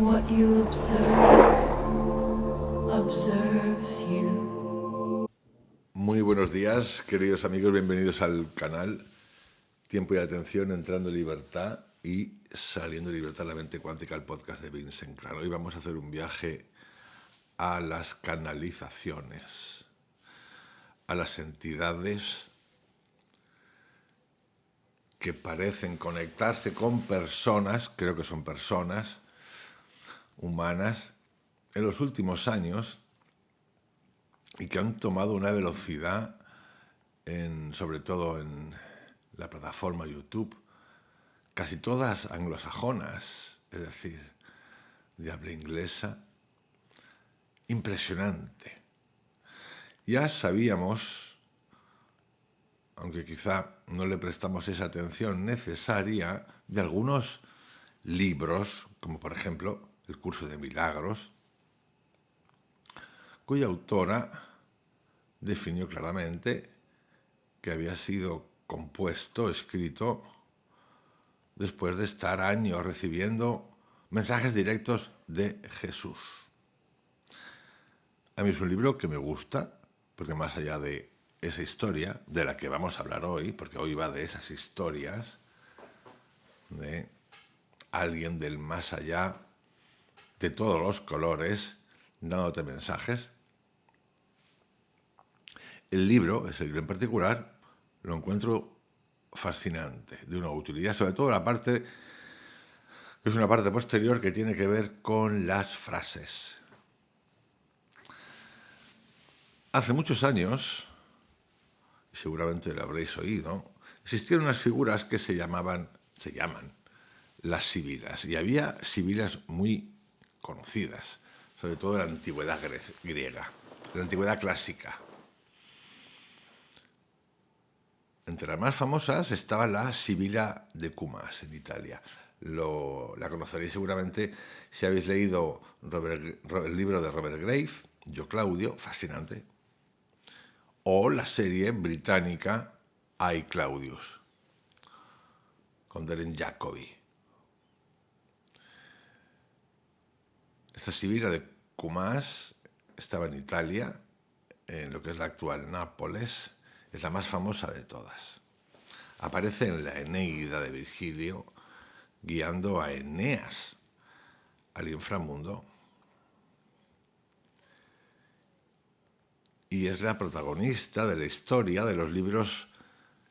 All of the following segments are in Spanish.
What you observe observes you. Muy buenos días, queridos amigos, bienvenidos al canal Tiempo y Atención, entrando en libertad y saliendo en libertad, la mente cuántica, el podcast de Vincent Clan. Hoy vamos a hacer un viaje a las canalizaciones, a las entidades que parecen conectarse con personas, creo que son personas humanas, en los últimos años y que han tomado una velocidad, sobre todo en la plataforma YouTube, casi todas anglosajonas, es decir, de habla inglesa, impresionante. Ya sabíamos, aunque quizá no le prestamos esa atención necesaria, de algunos libros, como por ejemplo El Curso de Milagros, cuya autora definió claramente que había sido compuesto, escrito, después de estar años recibiendo mensajes directos de Jesús. A mí es un libro que me gusta, porque más allá de esa historia, de la que vamos a hablar hoy, porque hoy va de esas historias, de alguien del más allá, de todos los colores, dándote mensajes. El libro, ese libro en particular, lo encuentro fascinante, de una utilidad, sobre todo la parte, que es una parte posterior que tiene que ver con las frases. Hace muchos años, y seguramente lo habréis oído, existían unas figuras que se llaman las sibilas, y había sibilas muy conocidas, sobre todo en la antigüedad griega, la antigüedad clásica. Entre las más famosas estaba la Sibila de Cumas, en Italia. La conoceréis seguramente si habéis leído el libro de Robert Graves, Yo Claudio, fascinante, o la serie británica I, Claudius, con Darren Jacobi. Esta Sibila de Cumas estaba en Italia, en lo que es la actual Nápoles. Es la más famosa de todas. Aparece en la Eneida de Virgilio, guiando a Eneas al inframundo. Y es la protagonista de la historia de los libros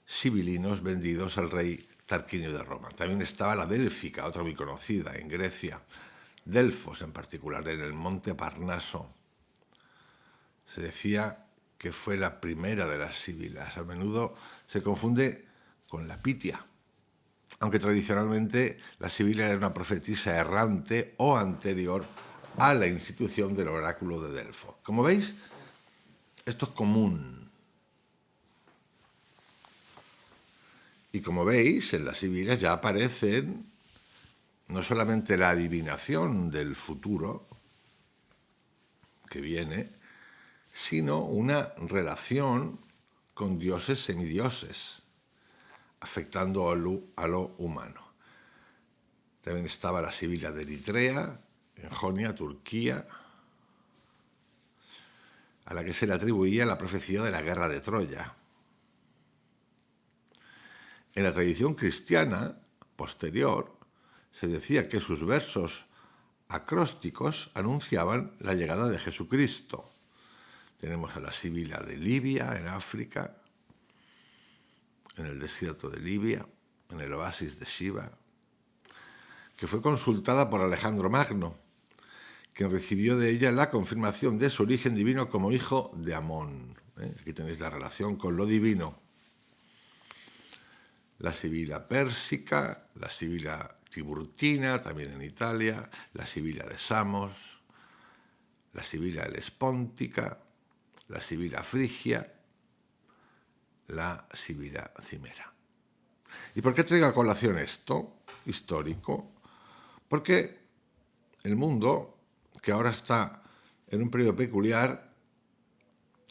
sibilinos vendidos al rey Tarquinio de Roma. También estaba la Délfica, otra muy conocida en Grecia, Delfos en particular, en el monte Parnaso. Se decía que fue la primera de las sibilas. A menudo se confunde con la Pitia, aunque tradicionalmente la sibila era una profetisa errante o anterior a la institución del oráculo de Delfos. Como veis, esto es común. Y como veis, en las sibilas ya aparecen no solamente la adivinación del futuro que viene, sino una relación con dioses semidioses, afectando a lo humano. También estaba la sibila de Eritrea, en Jonia, Turquía, a la que se le atribuía la profecía de la guerra de Troya. En la tradición cristiana posterior se decía que sus versos acrósticos anunciaban la llegada de Jesucristo. Tenemos a la sibila de Libia, en África, en el desierto de Libia, en el oasis de Shiva, que fue consultada por Alejandro Magno, quien recibió de ella la confirmación de su origen divino como hijo de Amón. Aquí tenéis la relación con lo divino. La sibila pérsica, la sibila tiburtina, también en Italia, la sibila de Samos, la sibila helespóntica, la sibila frigia, la sibila cimera. ¿Y por qué traigo a colación esto histórico? Porque el mundo, que ahora está en un periodo peculiar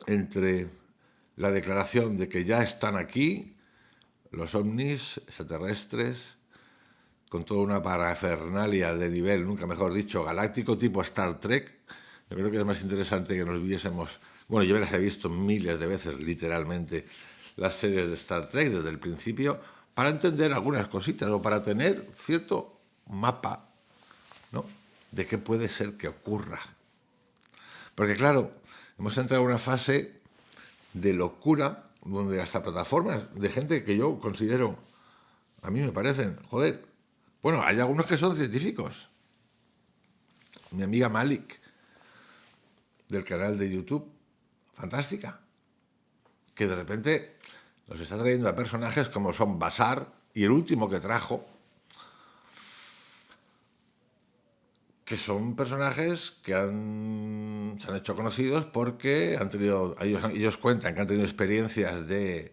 entre la declaración de que ya están aquí los ovnis extraterrestres, con toda una parafernalia de nivel, nunca mejor dicho, galáctico, tipo Star Trek. Yo creo que es más interesante que nos viésemos... Bueno, yo las he visto miles de veces, literalmente, las series de Star Trek desde el principio, para entender algunas cositas o para tener cierto mapa, ¿no?, de qué puede ser que ocurra. Porque claro, hemos entrado en una fase de locura, donde hasta plataformas de gente que yo considero, a mí me parecen, joder, bueno, hay algunos que son científicos. Mi amiga Malik, del canal de YouTube, fantástica, que de repente nos está trayendo a personajes como son Basar y el último que trajo, que son personajes que se han hecho conocidos porque han tenido, ellos cuentan que han tenido experiencias de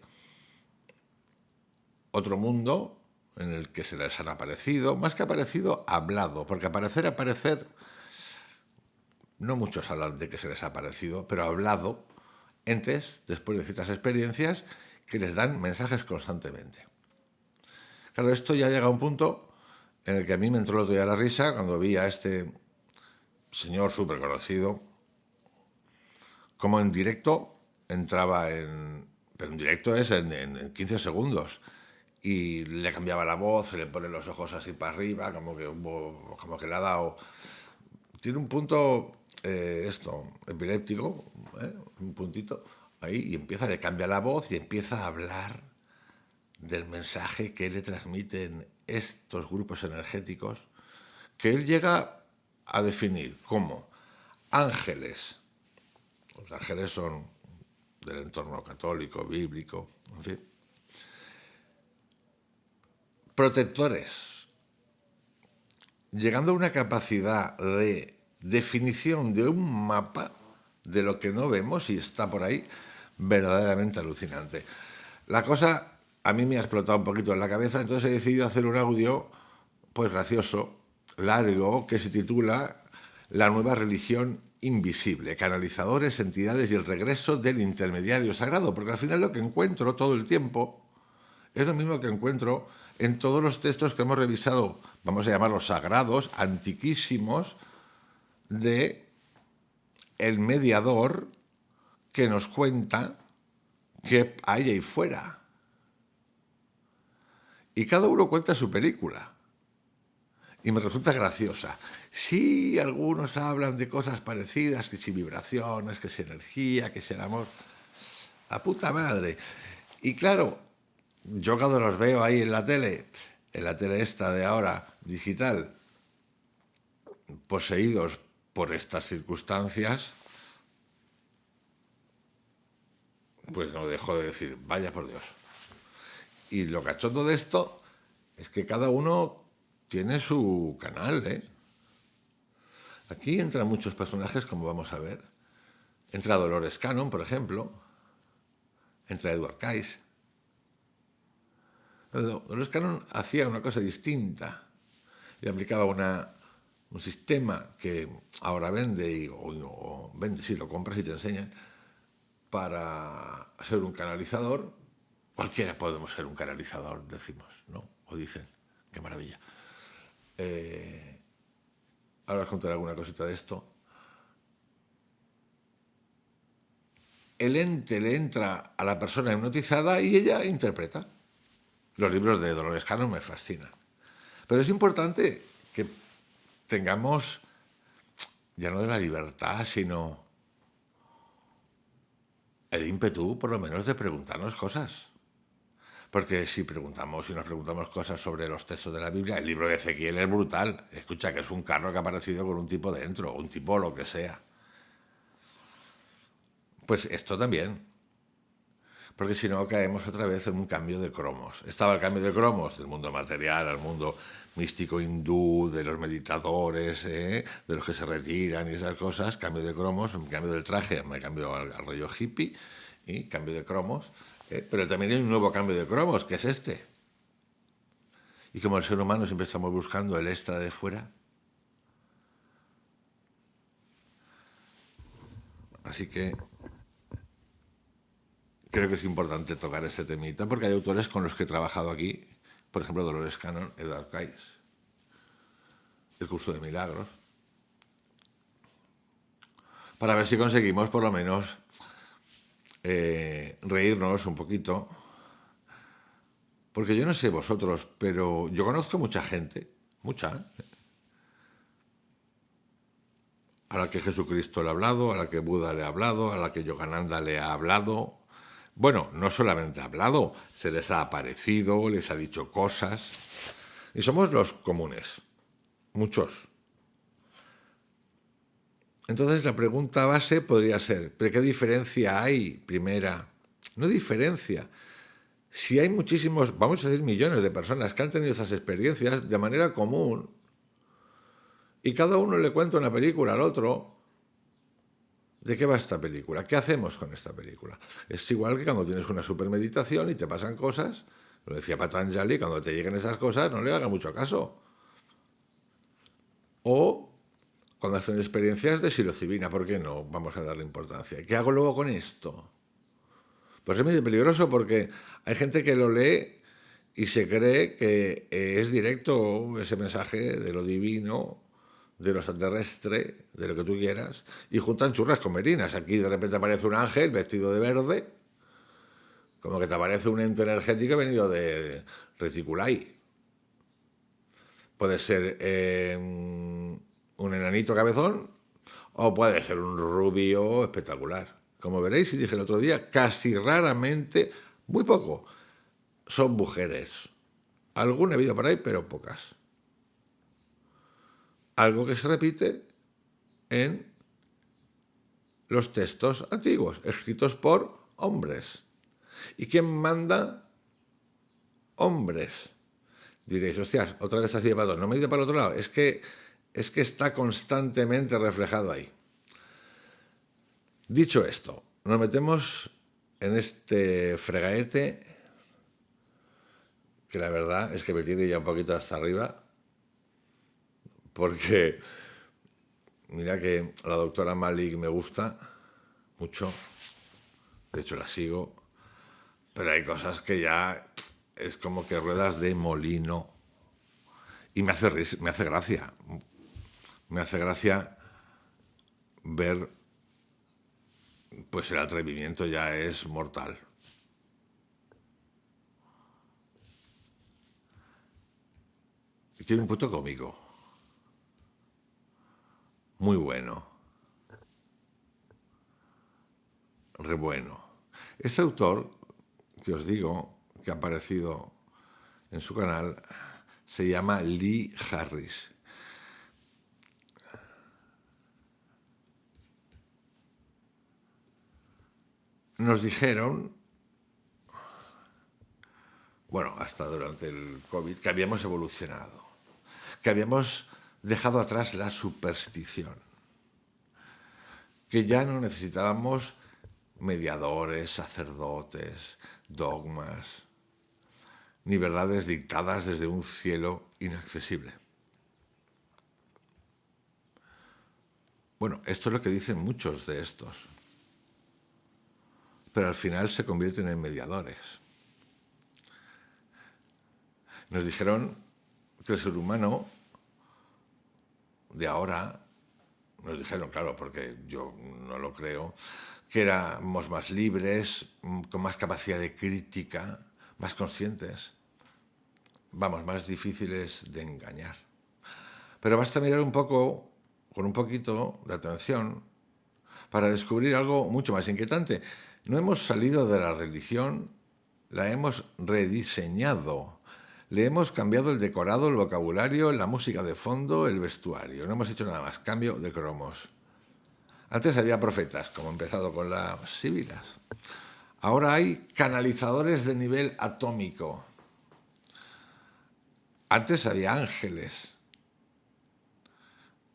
otro mundo en el que se les han aparecido, más que aparecido, hablado, porque aparecer, no muchos hablan de que se les ha aparecido, pero hablado, entes, después de ciertas experiencias, que les dan mensajes constantemente. Claro, esto ya llega a un punto en el que a mí me entró el otro día la risa cuando vi a este señor súper conocido, como en directo entraba en... Pero en directo es en 15 segundos. Y le cambiaba la voz, se le ponen los ojos así para arriba, como que le ha dado... Tiene un punto, epiléptico, un puntito ahí, y le cambia la voz y empieza a hablar del mensaje que le transmiten estos grupos energéticos, que él llega a definir como ángeles. Los ángeles son del entorno católico, bíblico, en fin. Protectores, llegando a una capacidad de definición de un mapa de lo que no vemos y está por ahí, verdaderamente alucinante. La cosa a mí me ha explotado un poquito en la cabeza, entonces he decidido hacer un audio pues gracioso, largo, que se titula La nueva religión invisible, canalizadores, entidades y el regreso del intermediario sagrado, porque al final lo que encuentro todo el tiempo es lo mismo que encuentro en todos los textos que hemos revisado, vamos a llamarlos sagrados, antiquísimos, de el mediador que nos cuenta qué hay ahí fuera. Y cada uno cuenta su película. Y me resulta graciosa. Sí, algunos hablan de cosas parecidas, que si vibraciones, que si energía, que si el amor. ¡La puta madre! Y claro, yo cuando los veo ahí en la tele esta de ahora, digital, poseídos por estas circunstancias, pues no dejo de decir, vaya por Dios. Y lo cachondo de esto es que cada uno tiene su canal, ¿eh? Aquí entran muchos personajes, como vamos a ver. Entra Dolores Cannon, por ejemplo. Entra Edward Cayce. Dolores Cannon hacía una cosa distinta. Y aplicaba un sistema que ahora vende, o vende, sí, lo compras y te enseñan, para ser un canalizador. Cualquiera podemos ser un canalizador, decimos, ¿no? O dicen, qué maravilla. Ahora os contaré alguna cosita de esto. El ente le entra a la persona hipnotizada y ella interpreta. Los libros de Dolores Cannon me fascinan. Pero es importante que tengamos, ya no de la libertad, sino el ímpetu, por lo menos, de preguntarnos cosas. Porque si nos preguntamos cosas sobre los textos de la Biblia, el libro de Ezequiel es brutal. Escucha, que es un carro que ha aparecido con un tipo dentro, un tipo lo que sea. Pues esto también. Porque si no caemos otra vez en un cambio de cromos. Estaba el cambio de cromos del mundo material al mundo místico hindú, de los meditadores, de los que se retiran y esas cosas. Cambio de cromos, cambio del traje, me cambio al rollo hippie y cambio de cromos. Pero también hay un nuevo cambio de cromos, que es este. Y como el ser humano siempre estamos buscando el extra de fuera, así que creo que es importante tocar este temita, porque hay autores con los que he trabajado aquí, por ejemplo, Dolores Cannon, Edward Cayce. el curso de milagros, para ver si conseguimos por lo menos reírnos un poquito. Porque yo no sé vosotros, pero yo conozco mucha gente, mucha, a la que Jesucristo le ha hablado, a la que Buda le ha hablado, a la que Yogananda le ha hablado. Bueno, no solamente ha hablado, se les ha aparecido, les ha dicho cosas. Y somos los comunes, muchos. Entonces la pregunta base podría ser, ¿pero qué diferencia hay? Primera, no diferencia. Si hay muchísimos, vamos a decir millones de personas que han tenido esas experiencias de manera común y cada uno le cuenta una película al otro, ¿de qué va esta película? ¿Qué hacemos con esta película? Es igual que cuando tienes una supermeditación y te pasan cosas, lo decía Patanjali, cuando te lleguen esas cosas no le hagas mucho caso. O cuando hacen experiencias de psilocibina, ¿por qué no? Vamos a darle importancia. ¿Qué hago luego con esto? Pues es muy peligroso porque hay gente que lo lee y se cree que es directo ese mensaje de lo divino, de lo extraterrestre, de lo que tú quieras, y juntan churras con merinas. Aquí de repente aparece un ángel vestido de verde, como que te aparece un ente energético venido de Reticulay. Puede ser un enanito cabezón o puede ser un rubio espectacular. Como veréis, y dije el otro día, casi raramente, muy poco, son mujeres. Alguna ha habido por ahí, pero pocas. Algo que se repite en los textos antiguos, escritos por hombres. ¿Y quién manda? Hombres. Diréis, hostias, otra vez así de pato. No me he ido para el otro lado. Es que está constantemente reflejado ahí. Dicho esto, nos metemos en este fregaete que la verdad es que me tiene ya un poquito hasta arriba, porque mira que la doctora Malik me gusta mucho, de hecho la sigo, pero hay cosas que ya es como que ruedas de molino y me hace gracia, ver, pues el atrevimiento ya es mortal. Y tiene un punto cómico, muy bueno, re bueno. Este autor, que os digo, que ha aparecido en su canal, se llama Lee Harris. Nos dijeron, bueno, hasta durante el COVID, que habíamos evolucionado, que habíamos dejado atrás la superstición, que ya no necesitábamos mediadores, sacerdotes, dogmas, ni verdades dictadas desde un cielo inaccesible. Bueno, esto es lo que dicen muchos de estos, pero al final se convierten en mediadores. Nos dijeron que el ser humano de ahora, nos dijeron, claro, porque yo no lo creo, que éramos más libres, con más capacidad de crítica, más conscientes, vamos, más difíciles de engañar. Pero basta mirar un poco, con un poquito de atención, para descubrir algo mucho más inquietante. No hemos salido de la religión, la hemos rediseñado. Le hemos cambiado el decorado, el vocabulario, la música de fondo, el vestuario. No hemos hecho nada más, cambio de cromos. Antes había profetas, como he empezado con las síbilas. Ahora hay canalizadores de nivel atómico. Antes había ángeles.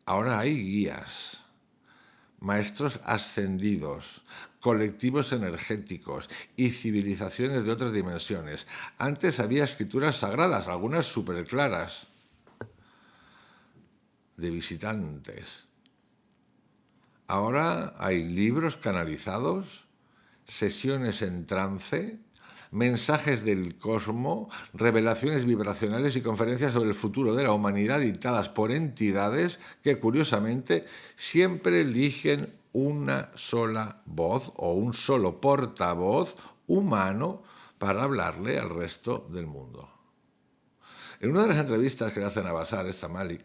Ahora hay guías, maestros ascendidos, colectivos energéticos y civilizaciones de otras dimensiones. Antes había escrituras sagradas, algunas súper claras, de visitantes. Ahora hay libros canalizados, sesiones en trance, mensajes del cosmos, revelaciones vibracionales y conferencias sobre el futuro de la humanidad dictadas por entidades que curiosamente siempre eligen una sola voz o un solo portavoz humano para hablarle al resto del mundo. En una de las entrevistas que le hacen a Bashar, Malik,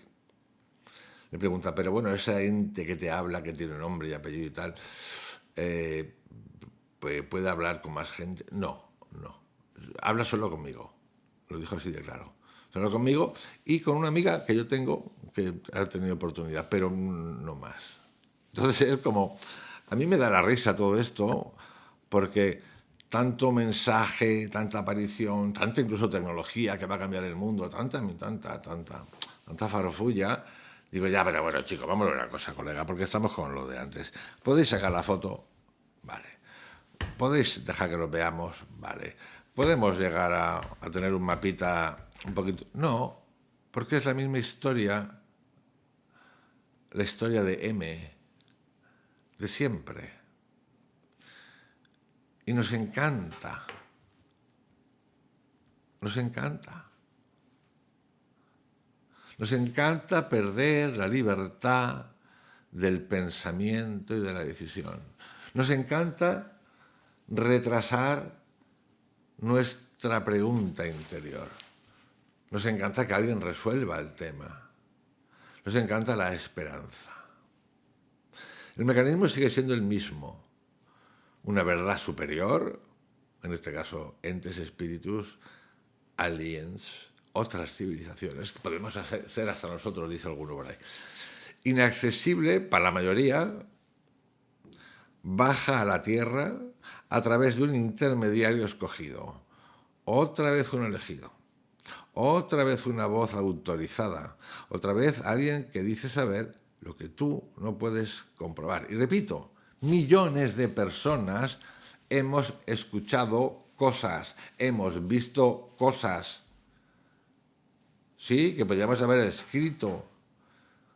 le pregunta, pero bueno, esa ente que te habla, que tiene nombre y apellido y tal, ¿puede hablar con más gente? No. Habla solo conmigo. Lo dijo así de claro. Solo conmigo y con una amiga que yo tengo, que ha tenido oportunidad, pero no más. Entonces es como, a mí me da la risa todo esto, porque tanto mensaje, tanta aparición, tanta incluso tecnología que va a cambiar el mundo, tanta farofullah. Digo, ya, pero bueno, chicos, vamos a ver una cosa, colega, porque estamos con lo de antes. ¿Podéis sacar la foto? Vale. ¿Podéis dejar que lo veamos? Vale. ¿Podemos llegar a tener un mapita un poquito? No, porque es la misma historia, la historia de M, de siempre. Y nos encanta. Nos encanta. Nos encanta perder la libertad del pensamiento y de la decisión. Nos encanta retrasar nuestra pregunta interior. Nos encanta que alguien resuelva el tema. Nos encanta la esperanza. El mecanismo sigue siendo el mismo. Una verdad superior, en este caso entes, espíritus, aliens, otras civilizaciones, podemos ser hasta nosotros, dice alguno por ahí. Inaccesible para la mayoría, baja a la Tierra a través de un intermediario escogido. Otra vez un elegido. Otra vez una voz autorizada. Otra vez alguien que dice saber lo que tú no puedes comprobar. Y repito, millones de personas hemos escuchado cosas, hemos visto cosas. Sí, que podríamos haber escrito,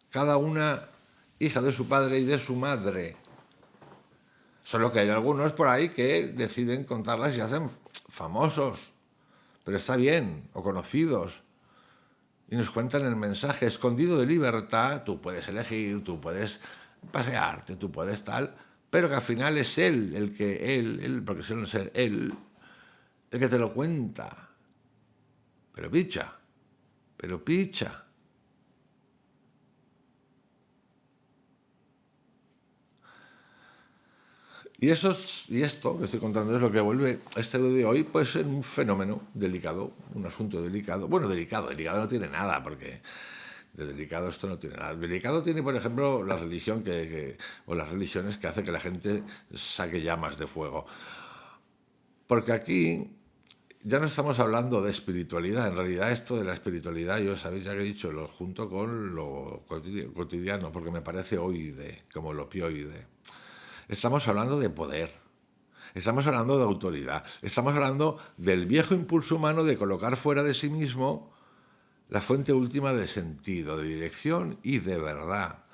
cada una hija de su padre y de su madre. Solo que hay algunos por ahí que deciden contarlas y se hacen famosos, pero está bien, o conocidos. Y nos cuentan el mensaje escondido de libertad, tú puedes elegir, tú puedes pasearte, tú puedes tal, pero que al final es él, porque suele ser él, el que te lo cuenta. Pero picha. Y esto que estoy contando es lo que vuelve este lo de hoy, pues en un fenómeno delicado, un asunto delicado. Bueno, delicado no tiene nada, porque de delicado esto no tiene nada. Delicado tiene, por ejemplo, la religión o las religiones que hace que la gente saque llamas de fuego. Porque aquí ya no estamos hablando de espiritualidad. En realidad esto de la espiritualidad, yo sabéis ya que he dicho, lo junto con lo cotidiano, porque me parece oide, como el opioide. Estamos hablando de poder. Estamos hablando de autoridad. Estamos hablando del viejo impulso humano de colocar fuera de sí mismo la fuente última de sentido, de dirección y de verdad.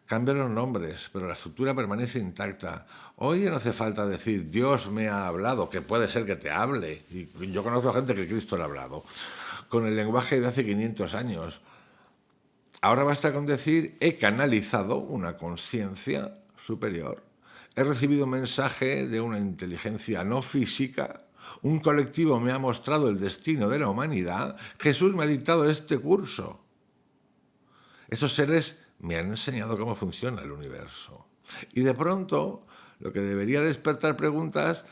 Cambian los nombres, pero la estructura permanece intacta. Hoy no hace falta decir Dios me ha hablado, que puede ser que te hable. Y yo conozco a gente que Cristo le ha hablado, con el lenguaje de hace 500 años. Ahora basta con decir he canalizado una conciencia superior. He recibido un mensaje de una inteligencia no física. Un colectivo me ha mostrado el destino de la humanidad. Jesús me ha dictado este curso. Esos seres me han enseñado cómo funciona el universo. Y de pronto, lo que debería despertar preguntas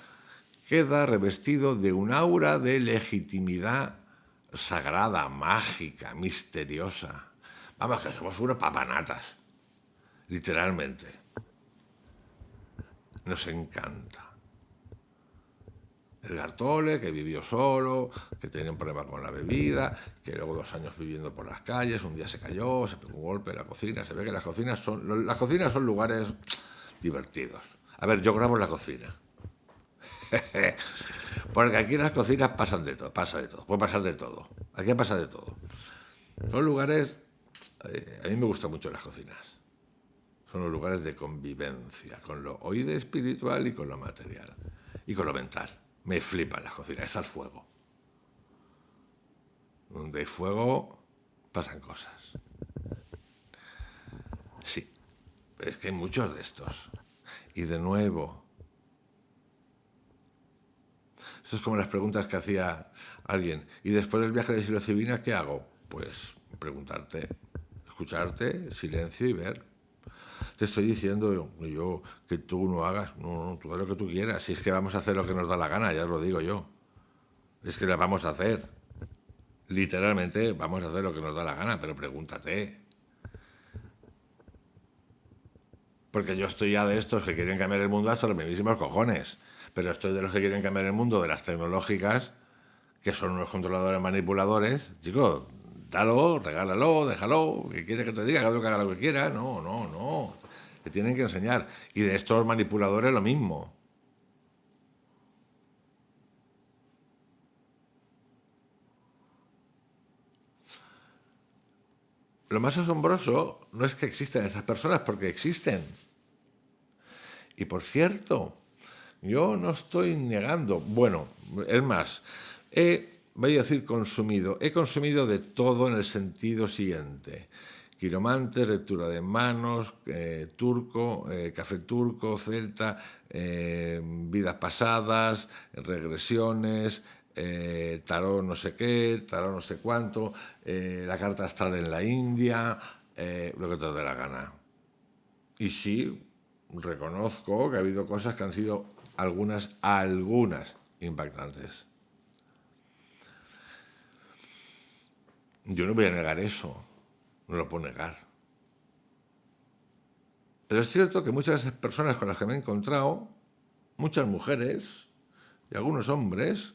queda revestido de un aura de legitimidad sagrada, mágica, misteriosa. Vamos, que somos unos papanatas, literalmente. Nos encanta. Edgar Tolle, que vivió solo, que tenía un problema con la bebida, que luego 2 años viviendo por las calles, un día se cayó, se pegó un golpe en la cocina. Se ve que las cocinas son lugares divertidos. A ver, yo grabo en la cocina. Porque aquí en las cocinas pasa de todo, puede pasar de todo. Aquí pasa de todo. Son lugares, a mí me gustan mucho las cocinas. Son los lugares de convivencia, con lo oído espiritual y con lo material. Y con lo mental. Me flipan las cocinas, es al fuego. Donde hay fuego pasan cosas. Sí, pero es que hay muchos de estos. Y de nuevo, esto es como las preguntas que hacía alguien. ¿Y después del viaje de psilocibina qué hago? Pues preguntarte, escucharte, silencio y ver. Te estoy diciendo yo que tú no hagas, no, tú haz lo que tú quieras. Si es que vamos a hacer lo que nos da la gana, ya os lo digo yo. Es que la vamos a hacer. Literalmente vamos a hacer lo que nos da la gana, pero pregúntate. Porque yo estoy ya de estos que quieren cambiar el mundo hasta los mismísimos cojones. Pero estoy de los que quieren cambiar el mundo de las tecnológicas, que son unos controladores manipuladores. Chico, dalo, regálalo, déjalo, que quiere que te diga, que haga lo que quiera. No, no, no. Te tienen que enseñar. Y de estos manipuladores lo mismo. Lo más asombroso no es que existen esas personas, porque existen. Y por cierto, yo no estoy negando, bueno, es más, voy a decir consumido, he consumido de todo en el sentido siguiente. Quiromantes, lectura de manos, turco, café turco, celta, vidas pasadas, regresiones, tarot no sé qué, tarot no sé cuánto, la carta astral en la India, lo que te dé la gana. Y sí, reconozco que ha habido cosas que han sido algunas impactantes. Yo no voy a negar eso, no lo puedo negar. Pero es cierto que muchas de esas personas con las que me he encontrado, muchas mujeres y algunos hombres,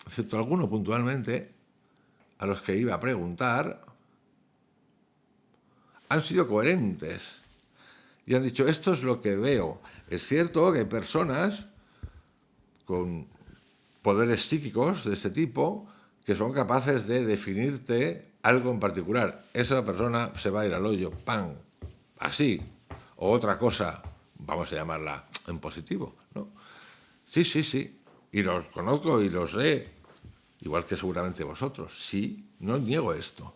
excepto alguno puntualmente, a los que iba a preguntar, han sido coherentes y han dicho, esto es lo que veo. Es cierto que hay personas con poderes psíquicos de este tipo que son capaces de definirte algo en particular. Esa persona se va a ir al hoyo, ¡pam! Así. O otra cosa, vamos a llamarla en positivo, ¿no? Sí, sí, sí. Y los conozco y los sé, igual que seguramente vosotros. Sí, no niego esto.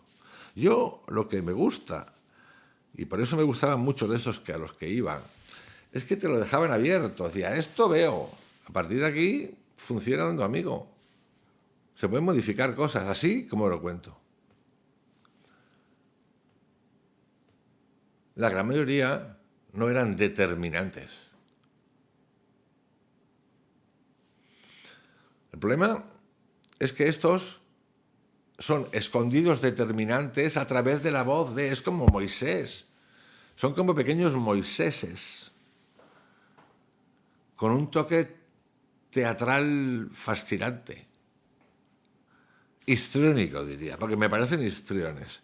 Yo lo que me gusta, y por eso me gustaban muchos de esos que a los que iban, es que te lo dejaban abierto. Decía, esto veo. A partir de aquí funciona dando amigo. Se pueden modificar cosas así como lo cuento. La gran mayoría no eran determinantes. El problema es que estos son escondidos determinantes a través de la voz de... Es como Moisés. Son como pequeños Moiséses, con un toque teatral fascinante. Histriónico, diría, porque me parecen histriones.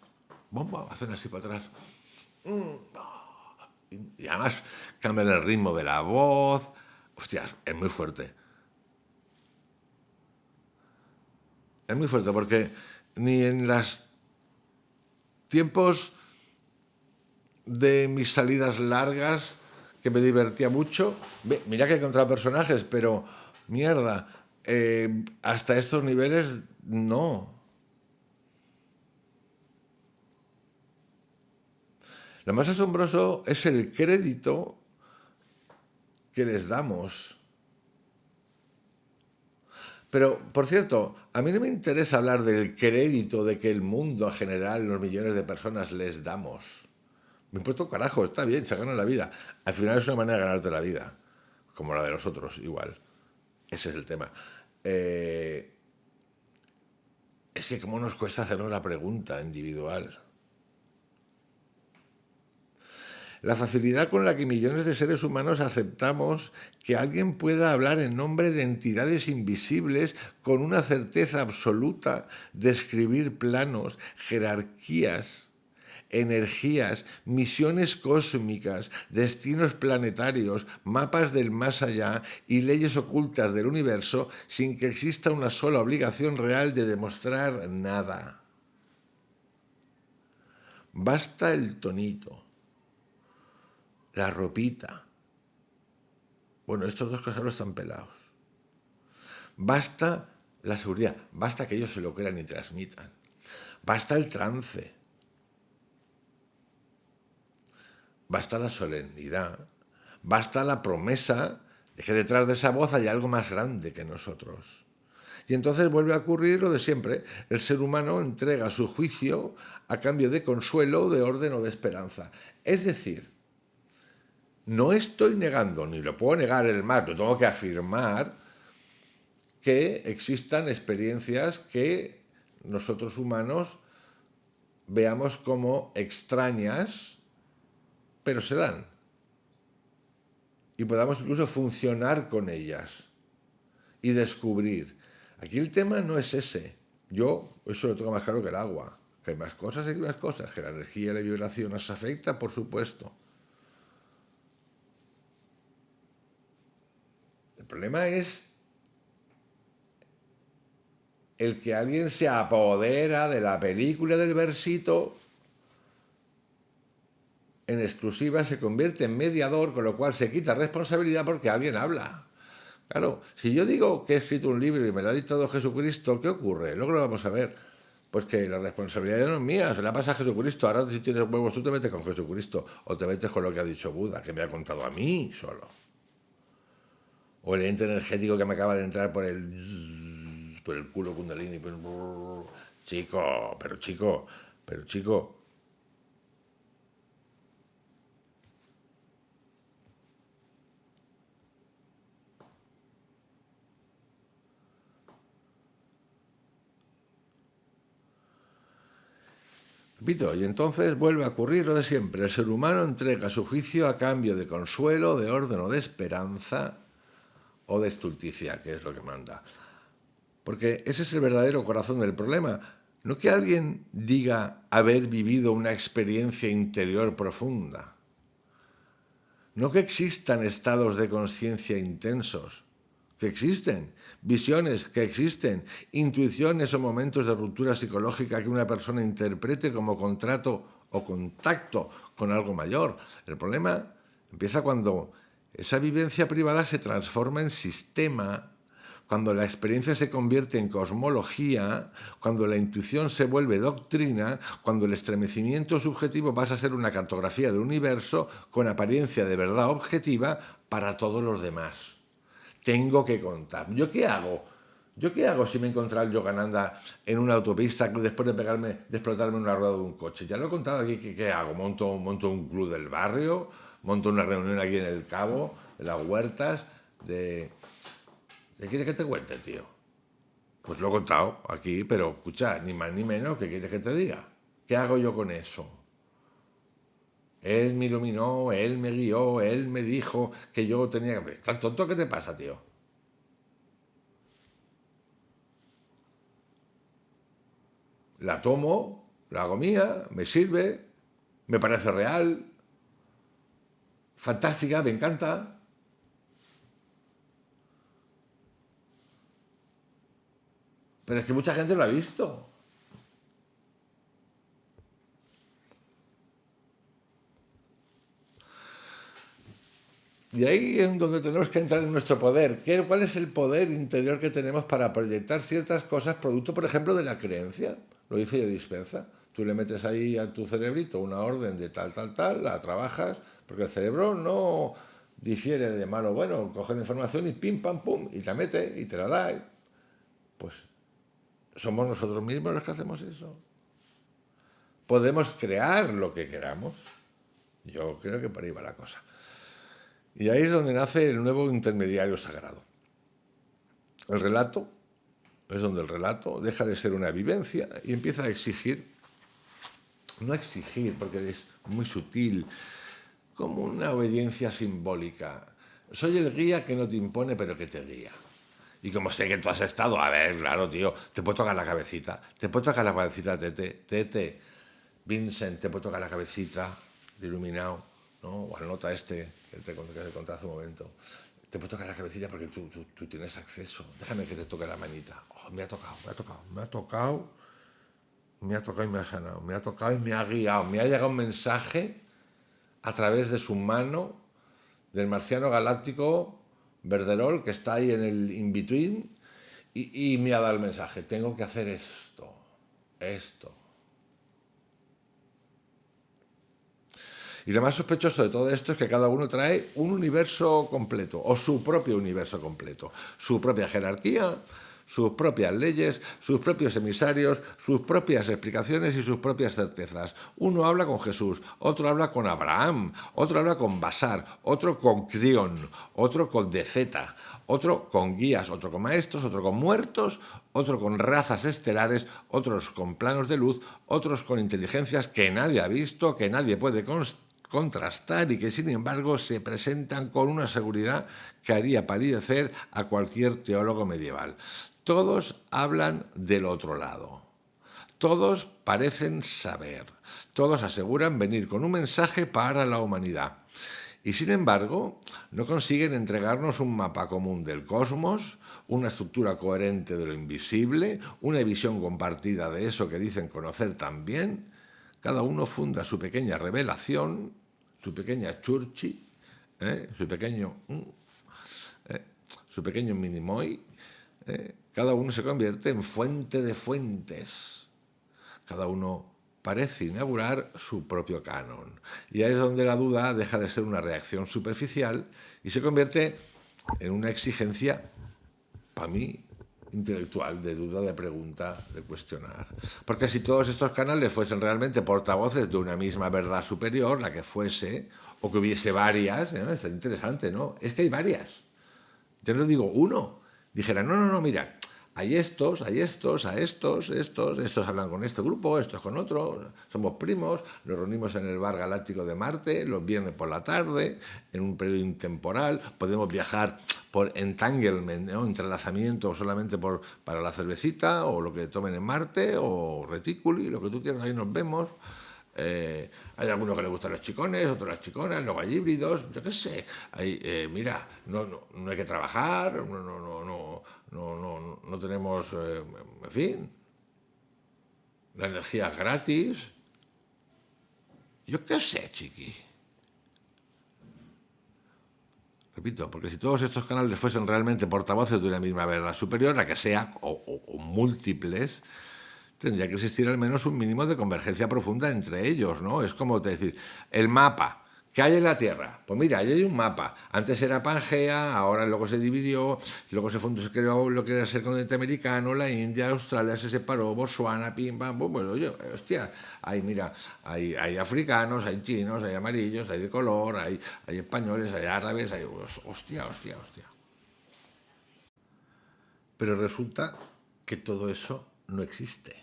Bomba, hacen así para atrás. Y además cambian el ritmo de la voz. Hostias, es muy fuerte. Es muy fuerte porque ni en los tiempos de mis salidas largas, que me divertía mucho, mira que he encontrado personajes, pero mierda, hasta estos niveles no. Lo más asombroso es el crédito que les damos. Pero, por cierto, a mí no me interesa hablar del crédito de que el mundo en general, los millones de personas, les damos. Me he puesto carajo, está bien, se gana la vida. Al final es una manera de ganarte la vida, como la de los otros, igual. Ese es el tema. Es que cómo nos cuesta hacernos la pregunta individual. La facilidad con la que millones de seres humanos aceptamos que alguien pueda hablar en nombre de entidades invisibles con una certeza absoluta, describir planos, jerarquías, energías, misiones cósmicas, destinos planetarios, mapas del más allá y leyes ocultas del universo sin que exista una sola obligación real de demostrar nada. Basta el tonito, la ropita, Bueno, estos dos casos están pelados. Basta la seguridad, basta que ellos se lo crean y transmitan. Basta el trance, basta la solemnidad, basta la promesa de que detrás de esa voz hay algo más grande que nosotros. Y entonces vuelve a ocurrir lo de siempre. El ser humano entrega su juicio a cambio de consuelo, de orden o de esperanza. Es decir, no estoy negando, ni lo puedo negar el más, lo tengo que afirmar, que existan experiencias que nosotros humanos veamos como extrañas, pero se dan. Y podamos incluso funcionar con ellas y descubrir. Aquí el tema no es ese. Yo eso lo tengo más claro que el agua. Que hay más cosas y hay más cosas. Que la energía y la vibración nos afecta, por supuesto. El problema es el que alguien se apodera de la película del versito en exclusiva, se convierte en mediador, con lo cual se quita responsabilidad porque alguien habla. Claro, si yo digo que he escrito un libro y me lo ha dictado Jesucristo, ¿qué ocurre? Luego lo vamos a ver. Pues que la responsabilidad no es mía, se la pasa a Jesucristo. Ahora si tienes huevos tú te metes con Jesucristo o te metes con lo que ha dicho Buda, que me ha contado a mí solo. O el ente energético que me acaba de entrar por el culo Kundalini. Chico, pero chico. Repito, y entonces vuelve a ocurrir lo de siempre. El ser humano entrega su juicio a cambio de consuelo, de orden o de esperanza o de estulticia, que es lo que manda. Porque ese es el verdadero corazón del problema. No que alguien diga haber vivido una experiencia interior profunda. No que existan estados de conciencia intensos, que existen, visiones que existen, intuiciones o momentos de ruptura psicológica que una persona interprete como contrato o contacto con algo mayor. El problema empieza cuando esa vivencia privada se transforma en sistema, cuando la experiencia se convierte en cosmología, cuando la intuición se vuelve doctrina, cuando el estremecimiento subjetivo pasa a ser una cartografía del universo con apariencia de verdad objetiva para todos los demás. Tengo que contar. ¿Yo qué hago? ¿Yo qué hago si me encontrara el Yogananda en una autopista después de explotarme una rueda de un coche? Ya lo he contado aquí. ¿Qué hago? ¿Monto un club del barrio? ¿Monto una reunión aquí en el Cabo, en las huertas? ¿Qué quieres que te cuente, tío? Pues lo he contado aquí, pero escucha, ni más ni menos, ¿qué quieres que te diga? ¿Qué hago yo con eso? Él me iluminó, él me guió, él me dijo que yo tenía que... ¿Tan tonto qué te pasa, tío? La tomo, la hago mía, me sirve, me parece real, fantástica, me encanta. Pero es que mucha gente lo ha visto. Y ahí es donde tenemos que entrar en nuestro poder. ¿Cuál es el poder interior que tenemos para proyectar ciertas cosas, producto, por ejemplo, de la creencia? Lo dice yo dispensa. Tú le metes ahí a tu cerebrito una orden de tal, la trabajas, porque el cerebro no difiere de malo o bueno, coge la información y pim, pam, pum, y la mete y te la da. Pues somos nosotros mismos los que hacemos eso. Podemos crear lo que queramos. Yo creo que por ahí va la cosa. Y ahí es donde nace el nuevo intermediario sagrado. El relato es donde el relato deja de ser una vivencia y empieza a exigir, no exigir porque es muy sutil, como una obediencia simbólica. Soy el guía que no te impone pero que te guía. Y como sé que tú has estado, a ver, claro, tío, te puedo tocar la cabecita, Tete, Vincent, te puedo tocar la cabecita, de iluminado, ¿no? O al nota que te conté hace un momento. Te puedo tocar la cabecita porque tú tienes acceso. Déjame que te toque la manita. Oh, me ha tocado y me ha sanado. Me ha tocado y me ha guiado. Me ha llegado un mensaje a través de su mano, del marciano galáctico, Verderol, que está ahí en el in-between, y me ha dado el mensaje, tengo que hacer esto. Y lo más sospechoso de todo esto es que cada uno trae un universo completo, o su propio universo completo, su propia jerarquía, sus propias leyes, sus propios emisarios, sus propias explicaciones y sus propias certezas. Uno habla con Jesús, otro habla con Abraham, otro habla con Basar, otro con Crión, otro con Deceta, otro con guías, otro con maestros, otro con muertos, otro con razas estelares, otros con planos de luz, otros con inteligencias que nadie ha visto, que nadie puede contrastar y que sin embargo se presentan con una seguridad que haría palidecer a cualquier teólogo medieval. Todos hablan del otro lado. Todos parecen saber. Todos aseguran venir con un mensaje para la humanidad. Y sin embargo, no consiguen entregarnos un mapa común del cosmos, una estructura coherente de lo invisible, una visión compartida de eso que dicen conocer también. Cada uno funda su pequeña revelación, su pequeña churchi, su pequeño minimoy. Cada uno se convierte en fuente de fuentes. Cada uno parece inaugurar su propio canon. Y ahí es donde la duda deja de ser una reacción superficial y se convierte en una exigencia, para mí, intelectual, de duda, de pregunta, de cuestionar. Porque si todos estos canales fuesen realmente portavoces de una misma verdad superior, la que fuese, o que hubiese varias, es interesante, ¿no? Es que hay varias. Yo no digo uno. Dijera, no, mira, hay estos hablan con este grupo, estos con otro, somos primos, nos reunimos en el bar galáctico de Marte los viernes por la tarde, en un periodo intemporal, podemos viajar por entanglement, ¿no? Entrelazamiento solamente para la cervecita, o lo que tomen en Marte, o reticuli, lo que tú quieras, ahí nos vemos. Hay algunos que les gustan los chicones, otros las chiconas, luego hay híbridos, yo qué sé. Mira, no hay que trabajar, no tenemos, en fin, la energía es gratis. Yo qué sé, chiqui. Repito, porque si todos estos canales fuesen realmente portavoces de una misma verdad superior, la que sea, o múltiples, tendría que existir al menos un mínimo de convergencia profunda entre ellos, ¿no? Es como decir, el mapa que hay en la Tierra. Pues mira, ahí hay un mapa. Antes era Pangea, ahora luego se dividió, luego se fundó, se creó lo que era el continente americano, la India, Australia se separó, Botswana, pim, pam, pum. Bueno, oye, hostia, mira, hay africanos, hay chinos, hay amarillos, hay de color, hay españoles, hay árabes, hay... Hostia. Pero resulta que todo eso no existe.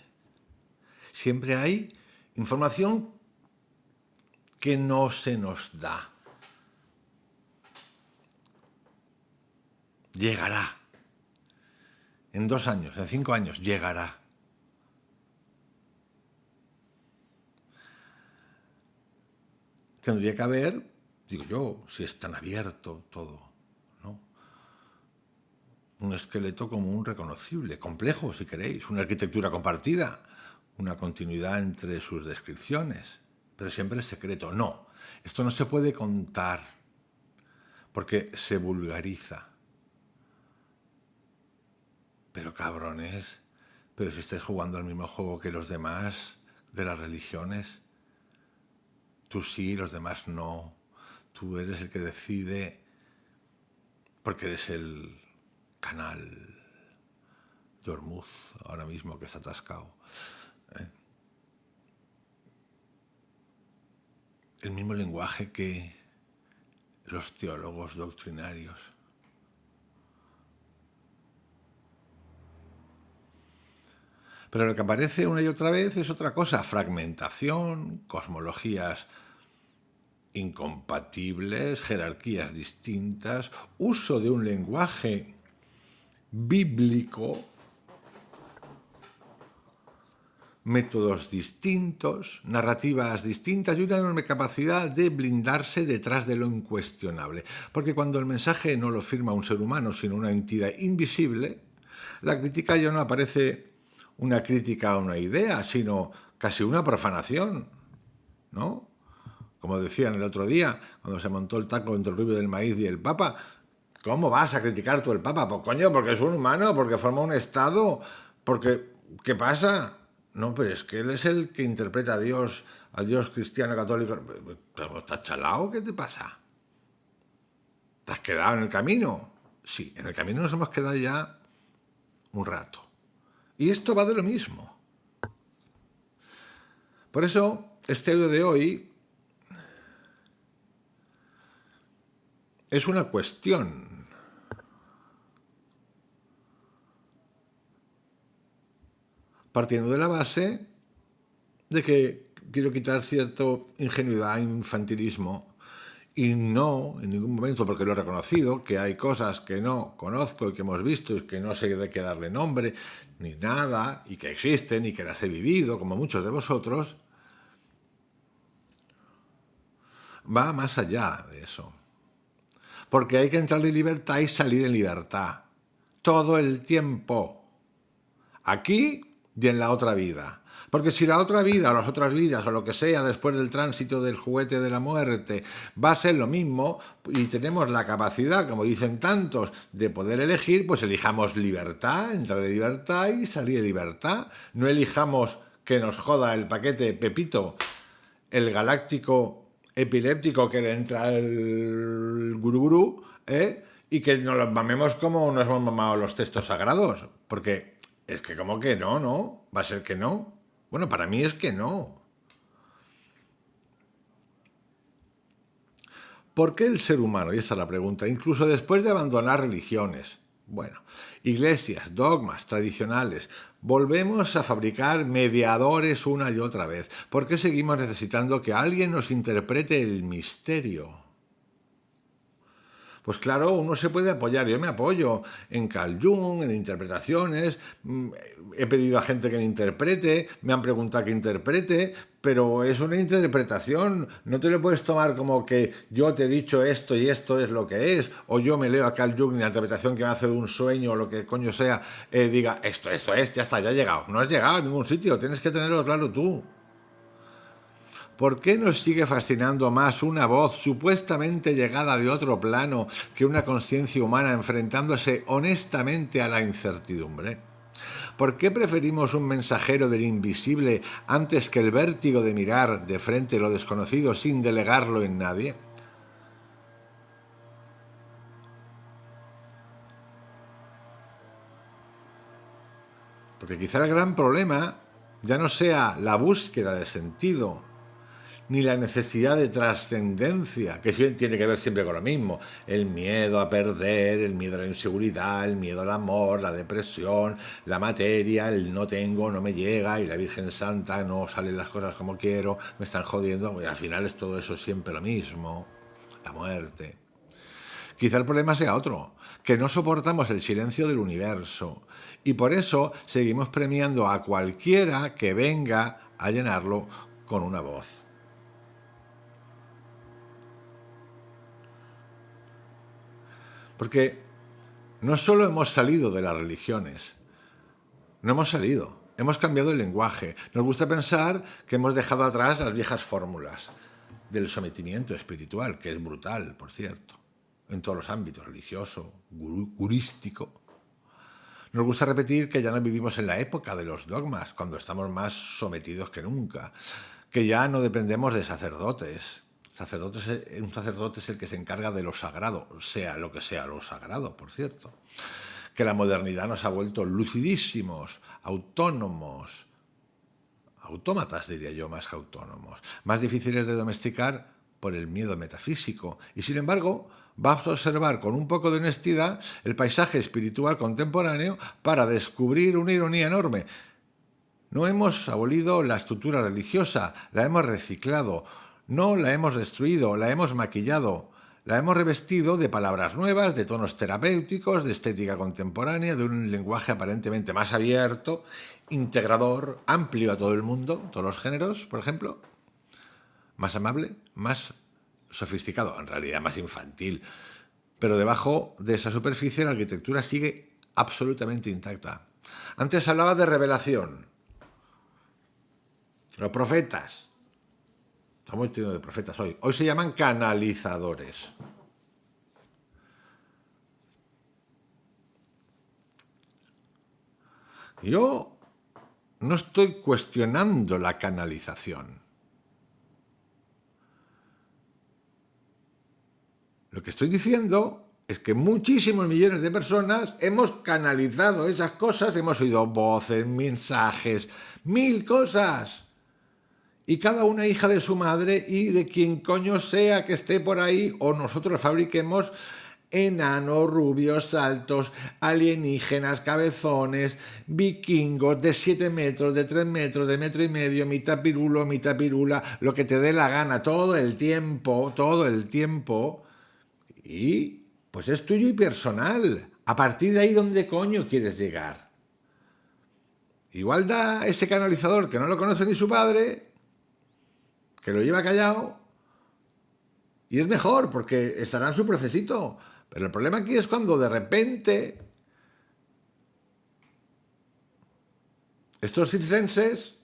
Siempre hay información que no se nos da. Llegará. En 2 años, en 5 años, llegará. Tendría que haber, digo yo, si es tan abierto todo, ¿no? Un esqueleto común reconocible, complejo si queréis, una arquitectura compartida, una continuidad entre sus descripciones, pero siempre es secreto. No, esto no se puede contar porque se vulgariza. Pero cabrones, pero si estáis jugando al mismo juego que los demás de las religiones, tú sí, los demás no. Tú eres el que decide porque eres el canal de Hormuz ahora mismo que está atascado. El mismo lenguaje que los teólogos doctrinarios. Pero lo que aparece una y otra vez es otra cosa, fragmentación, cosmologías incompatibles, jerarquías distintas, uso de un lenguaje bíblico, métodos distintos, narrativas distintas y una enorme capacidad de blindarse detrás de lo incuestionable. Porque cuando el mensaje no lo firma un ser humano, sino una entidad invisible, la crítica ya no aparece una crítica a una idea, sino casi una profanación, ¿no? Como decían el otro día, cuando se montó el taco entre el rubio del maíz y el papa, ¿Cómo vas a criticar tú el Papa? Pues coño, porque es un humano, porque forma un Estado, porque... ¿Qué pasa? No, pero es que él es el que interpreta al Dios cristiano católico. ¿Pero estás chalao? ¿Qué te pasa? ¿Te has quedado en el camino? Sí, en el camino nos hemos quedado ya un rato. Y esto va de lo mismo. Por eso, este audio de hoy es una cuestión. Partiendo de la base de que quiero quitar cierta ingenuidad, infantilismo, y no, en ningún momento, porque lo he reconocido, que hay cosas que no conozco y que hemos visto y que no sé de qué darle nombre, ni nada, y que existen y que las he vivido, como muchos de vosotros, va más allá de eso. Porque hay que entrar en libertad y salir en libertad. Todo el tiempo. Aquí y en la otra vida. Porque si la otra vida o las otras vidas o lo que sea después del tránsito del juguete de la muerte va a ser lo mismo y tenemos la capacidad, como dicen tantos, de poder elegir, pues elijamos libertad, entrar en libertad y salir en libertad. No elijamos que nos joda el paquete Pepito, el galáctico epiléptico que le entra el gurugurú, y que nos los mamemos como nos hemos mamado los textos sagrados. Porque es que como que no, ¿no? Va a ser que no. Bueno, para mí es que no. ¿Por qué el ser humano? Y esa es la pregunta. Incluso después de abandonar religiones, bueno, iglesias, dogmas tradicionales, volvemos a fabricar mediadores una y otra vez. ¿Por qué seguimos necesitando que alguien nos interprete el misterio? Pues claro, uno se puede apoyar. Yo me apoyo en Carl Jung, en interpretaciones. He pedido a gente que me interprete, me han preguntado que interprete, pero es una interpretación. No te lo puedes tomar como que yo te he dicho esto y esto es lo que es, o yo me leo a Carl Jung y la interpretación que me hace de un sueño o lo que coño sea, diga esto es, ya está, ya he llegado. No has llegado a ningún sitio, tienes que tenerlo claro tú. ¿Por qué nos sigue fascinando más una voz supuestamente llegada de otro plano que una conciencia humana enfrentándose honestamente a la incertidumbre? ¿Por qué preferimos un mensajero del invisible antes que el vértigo de mirar de frente lo desconocido sin delegarlo en nadie? Porque quizá el gran problema ya no sea la búsqueda de sentido, ni la necesidad de trascendencia, que tiene que ver siempre con lo mismo. El miedo a perder, el miedo a la inseguridad, el miedo al amor, la depresión, la materia, el no tengo, no me llega, y la Virgen Santa, no salen las cosas como quiero, me están jodiendo, y al final es todo eso siempre lo mismo. La muerte. Quizá el problema sea otro, que no soportamos el silencio del universo, y por eso seguimos premiando a cualquiera que venga a llenarlo con una voz. Porque no solo hemos salido de las religiones, no hemos salido, hemos cambiado el lenguaje. Nos gusta pensar que hemos dejado atrás las viejas fórmulas del sometimiento espiritual, que es brutal, por cierto, en todos los ámbitos, religioso, gurístico. Nos gusta repetir que ya no vivimos en la época de los dogmas, cuando estamos más sometidos que nunca, que ya no dependemos de sacerdotes. Un sacerdote es el que se encarga de lo sagrado, sea lo que sea lo sagrado, por cierto. Que la modernidad nos ha vuelto lucidísimos, autónomos, autómatas diría yo, más que autónomos, más difíciles de domesticar por el miedo metafísico. Y sin embargo, vas a observar con un poco de honestidad el paisaje espiritual contemporáneo para descubrir una ironía enorme. No hemos abolido la estructura religiosa, la hemos reciclado, no la hemos destruido, la hemos maquillado, la hemos revestido de palabras nuevas, de tonos terapéuticos, de estética contemporánea, de un lenguaje aparentemente más abierto, integrador, amplio a todo el mundo, todos los géneros, por ejemplo, más amable, más sofisticado, en realidad más infantil. Pero debajo de esa superficie la arquitectura sigue absolutamente intacta. Antes hablaba de revelación. Los profetas. Estamos llenos de profetas hoy. Hoy se llaman canalizadores. Yo no estoy cuestionando la canalización. Lo que estoy diciendo es que muchísimos millones de personas hemos canalizado esas cosas, hemos oído voces, mensajes, mil cosas. Y cada una hija de su madre y de quien coño sea que esté por ahí o nosotros fabriquemos enanos, rubios, altos, alienígenas, cabezones, vikingos de 7 metros, de 3 metros, de metro y medio, mitad pirulo, mitad pirula, lo que te dé la gana, todo el tiempo, y pues es tuyo y personal. A partir de ahí, ¿dónde coño quieres llegar? Igual da ese canalizador que no lo conoce ni su padre, que lo lleva callado, y es mejor porque estará en su procesito. Pero el problema aquí es cuando de repente estos circenses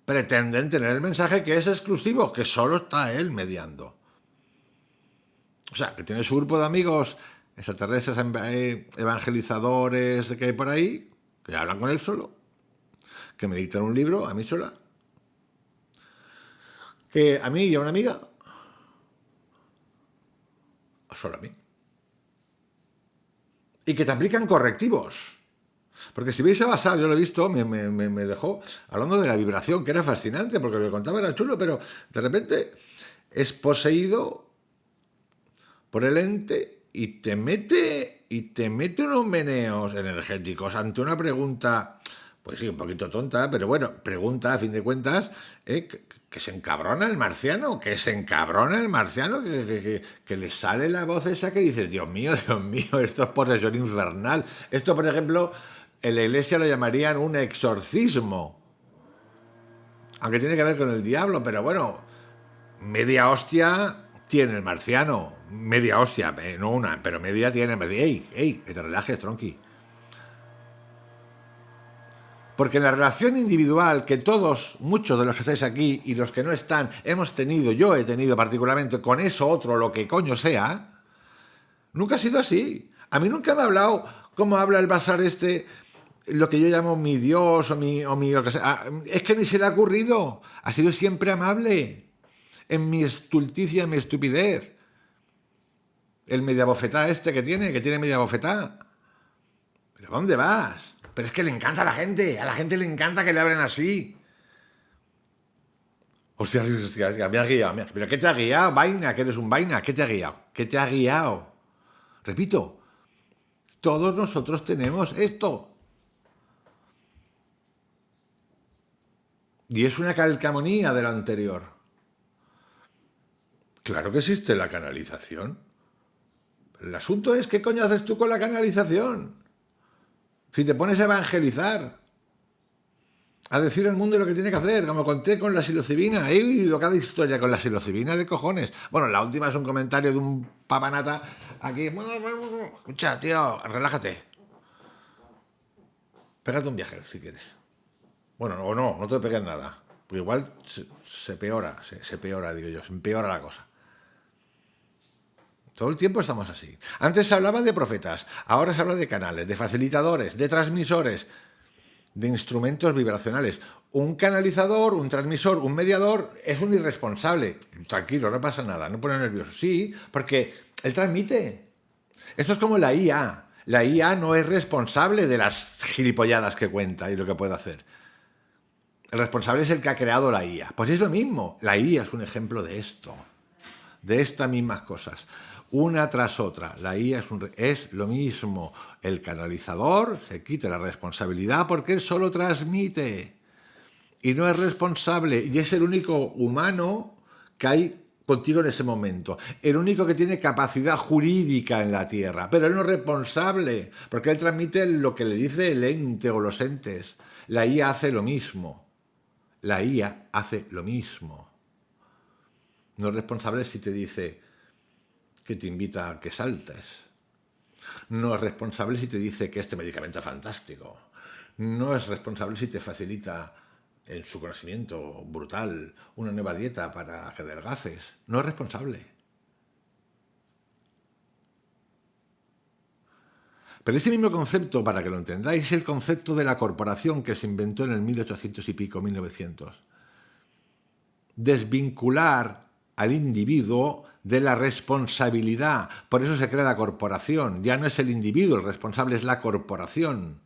pretenden tener el mensaje que es exclusivo, que solo está él mediando. O sea, que tiene su grupo de amigos extraterrestres, evangelizadores que hay por ahí, que hablan con él solo, que me dictan un libro a mí sola, que a mí y a una amiga, solo a mí, y que te aplican correctivos. Porque si veis a Basal, yo lo he visto, me dejó hablando de la vibración, que era fascinante, porque lo que contaba era chulo, pero de repente es poseído por el ente y te mete unos meneos energéticos ante una pregunta, pues sí, un poquito tonta, pero bueno, pregunta a fin de cuentas, que se encabrona el marciano, que le sale la voz esa que dices, Dios mío, esto es posesión infernal. Esto, por ejemplo, en la iglesia lo llamarían un exorcismo, aunque tiene que ver con el diablo, pero bueno, media hostia tiene el marciano, media hostia, no una, pero media tiene. ¡Ey, que te relajes, tronqui! Porque en la relación individual que todos, muchos de los que estáis aquí y los que no están, hemos tenido, yo he tenido particularmente con eso otro, lo que coño sea, nunca ha sido así. A mí nunca me ha hablado como habla el Basar este, lo que yo llamo mi Dios o mi lo que sea. Es que ni se le ha ocurrido. Ha sido siempre amable. En mi estulticia, en mi estupidez. El media bofetá este que tiene media bofetá. ¿Pero dónde vas? Pero es que le encanta a la gente le encanta que le hablen así. Hostia, me ha guiado. ¿Pero qué te ha guiado, vaina? Que eres un vaina. ¿Qué te ha guiado? ¿Qué te ha guiado? Repito, todos nosotros tenemos esto. Y es una calcamonía de lo anterior. Claro que existe la canalización. El asunto es qué coño haces tú con la canalización. Si te pones a evangelizar, a decir al mundo lo que tiene que hacer, como conté con la psilocibina, he oído cada historia con la psilocibina de cojones. Bueno, la última es un comentario de un papanata aquí. Escucha, tío, relájate. Pégate un viaje, si quieres. Bueno, o no te pegues nada. Porque igual se peora, digo yo, se empeora la cosa. Todo el tiempo estamos así. Antes se hablaba de profetas, ahora se habla de canales, de facilitadores, de transmisores, de instrumentos vibracionales. Un canalizador, un transmisor, un mediador es un irresponsable. Tranquilo, no pasa nada, no pone nervioso. Sí, porque él transmite. Esto es como la IA. La IA no es responsable de las gilipolladas que cuenta y lo que puede hacer. El responsable es el que ha creado la IA. Pues es lo mismo. La IA es un ejemplo de esto. De estas mismas cosas. Una tras otra. La IA es lo mismo. El canalizador se quita la responsabilidad porque él solo transmite. Y no es responsable. Y es el único humano que hay contigo en ese momento. El único que tiene capacidad jurídica en la Tierra. Pero él no es responsable. Porque él transmite lo que le dice el ente o los entes. La IA hace lo mismo. La IA hace lo mismo. No es responsable si te dice que te invita a que saltes. No es responsable si te dice que este medicamento es fantástico. No es responsable si te facilita en su conocimiento brutal una nueva dieta para que adelgaces. No es responsable. Pero ese mismo concepto, para que lo entendáis, es el concepto de la corporación que se inventó en el 1800 y pico, 1900. Desvincular al individuo de la responsabilidad. Por eso se crea la corporación. Ya no es el individuo el responsable, es la corporación.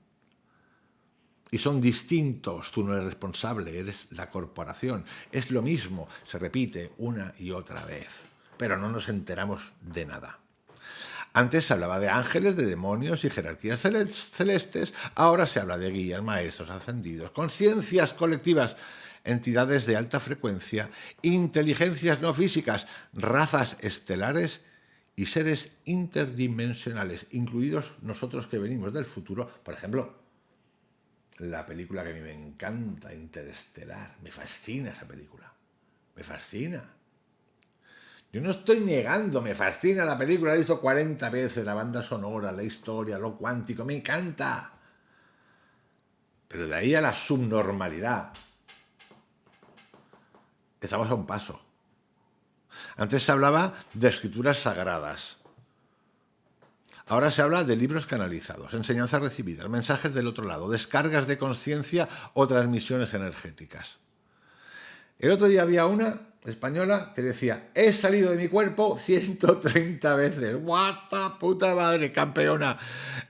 Y son distintos. Tú no eres responsable, eres la corporación. Es lo mismo, se repite una y otra vez. Pero no nos enteramos de nada. Antes se hablaba de ángeles, de demonios y jerarquías celestes. Ahora se habla de guías, maestros ascendidos, conciencias colectivas, entidades de alta frecuencia, inteligencias no físicas, razas estelares y seres interdimensionales, incluidos nosotros que venimos del futuro. Por ejemplo, la película que a mí me encanta, Interestelar. Me fascina esa película. Me fascina. Yo no estoy negando, me fascina la película, la he visto 40 veces, la banda sonora, la historia, lo cuántico, me encanta. Pero de ahí a la subnormalidad, estamos a un paso. Antes se hablaba de escrituras sagradas. Ahora se habla de libros canalizados, enseñanzas recibidas, mensajes del otro lado, descargas de conciencia o transmisiones energéticas. El otro día había una española que decía: he salido de mi cuerpo 130 veces. ¡What the puta madre, campeona!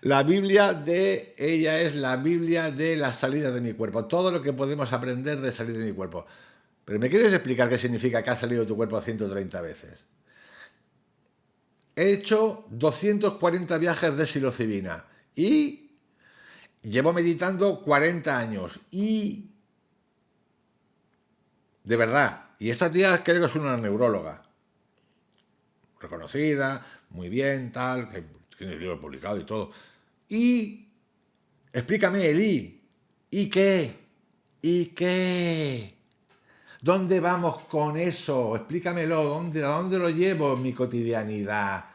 La Biblia de ella es la Biblia de la salida de mi cuerpo. Todo lo que podemos aprender de salir de mi cuerpo. Pero ¿me quieres explicar qué significa que has salido de tu cuerpo 130 veces? He hecho 240 viajes de psilocibina y llevo meditando 40 años y... De verdad. Y esta tía creo que es una neuróloga. Reconocida, muy bien, tal, que tiene el libro publicado y todo. Y... Explícame el I. ¿Y qué? ¿Y qué? ¿Dónde vamos con eso? Explícamelo. ¿A dónde lo llevo en mi cotidianidad?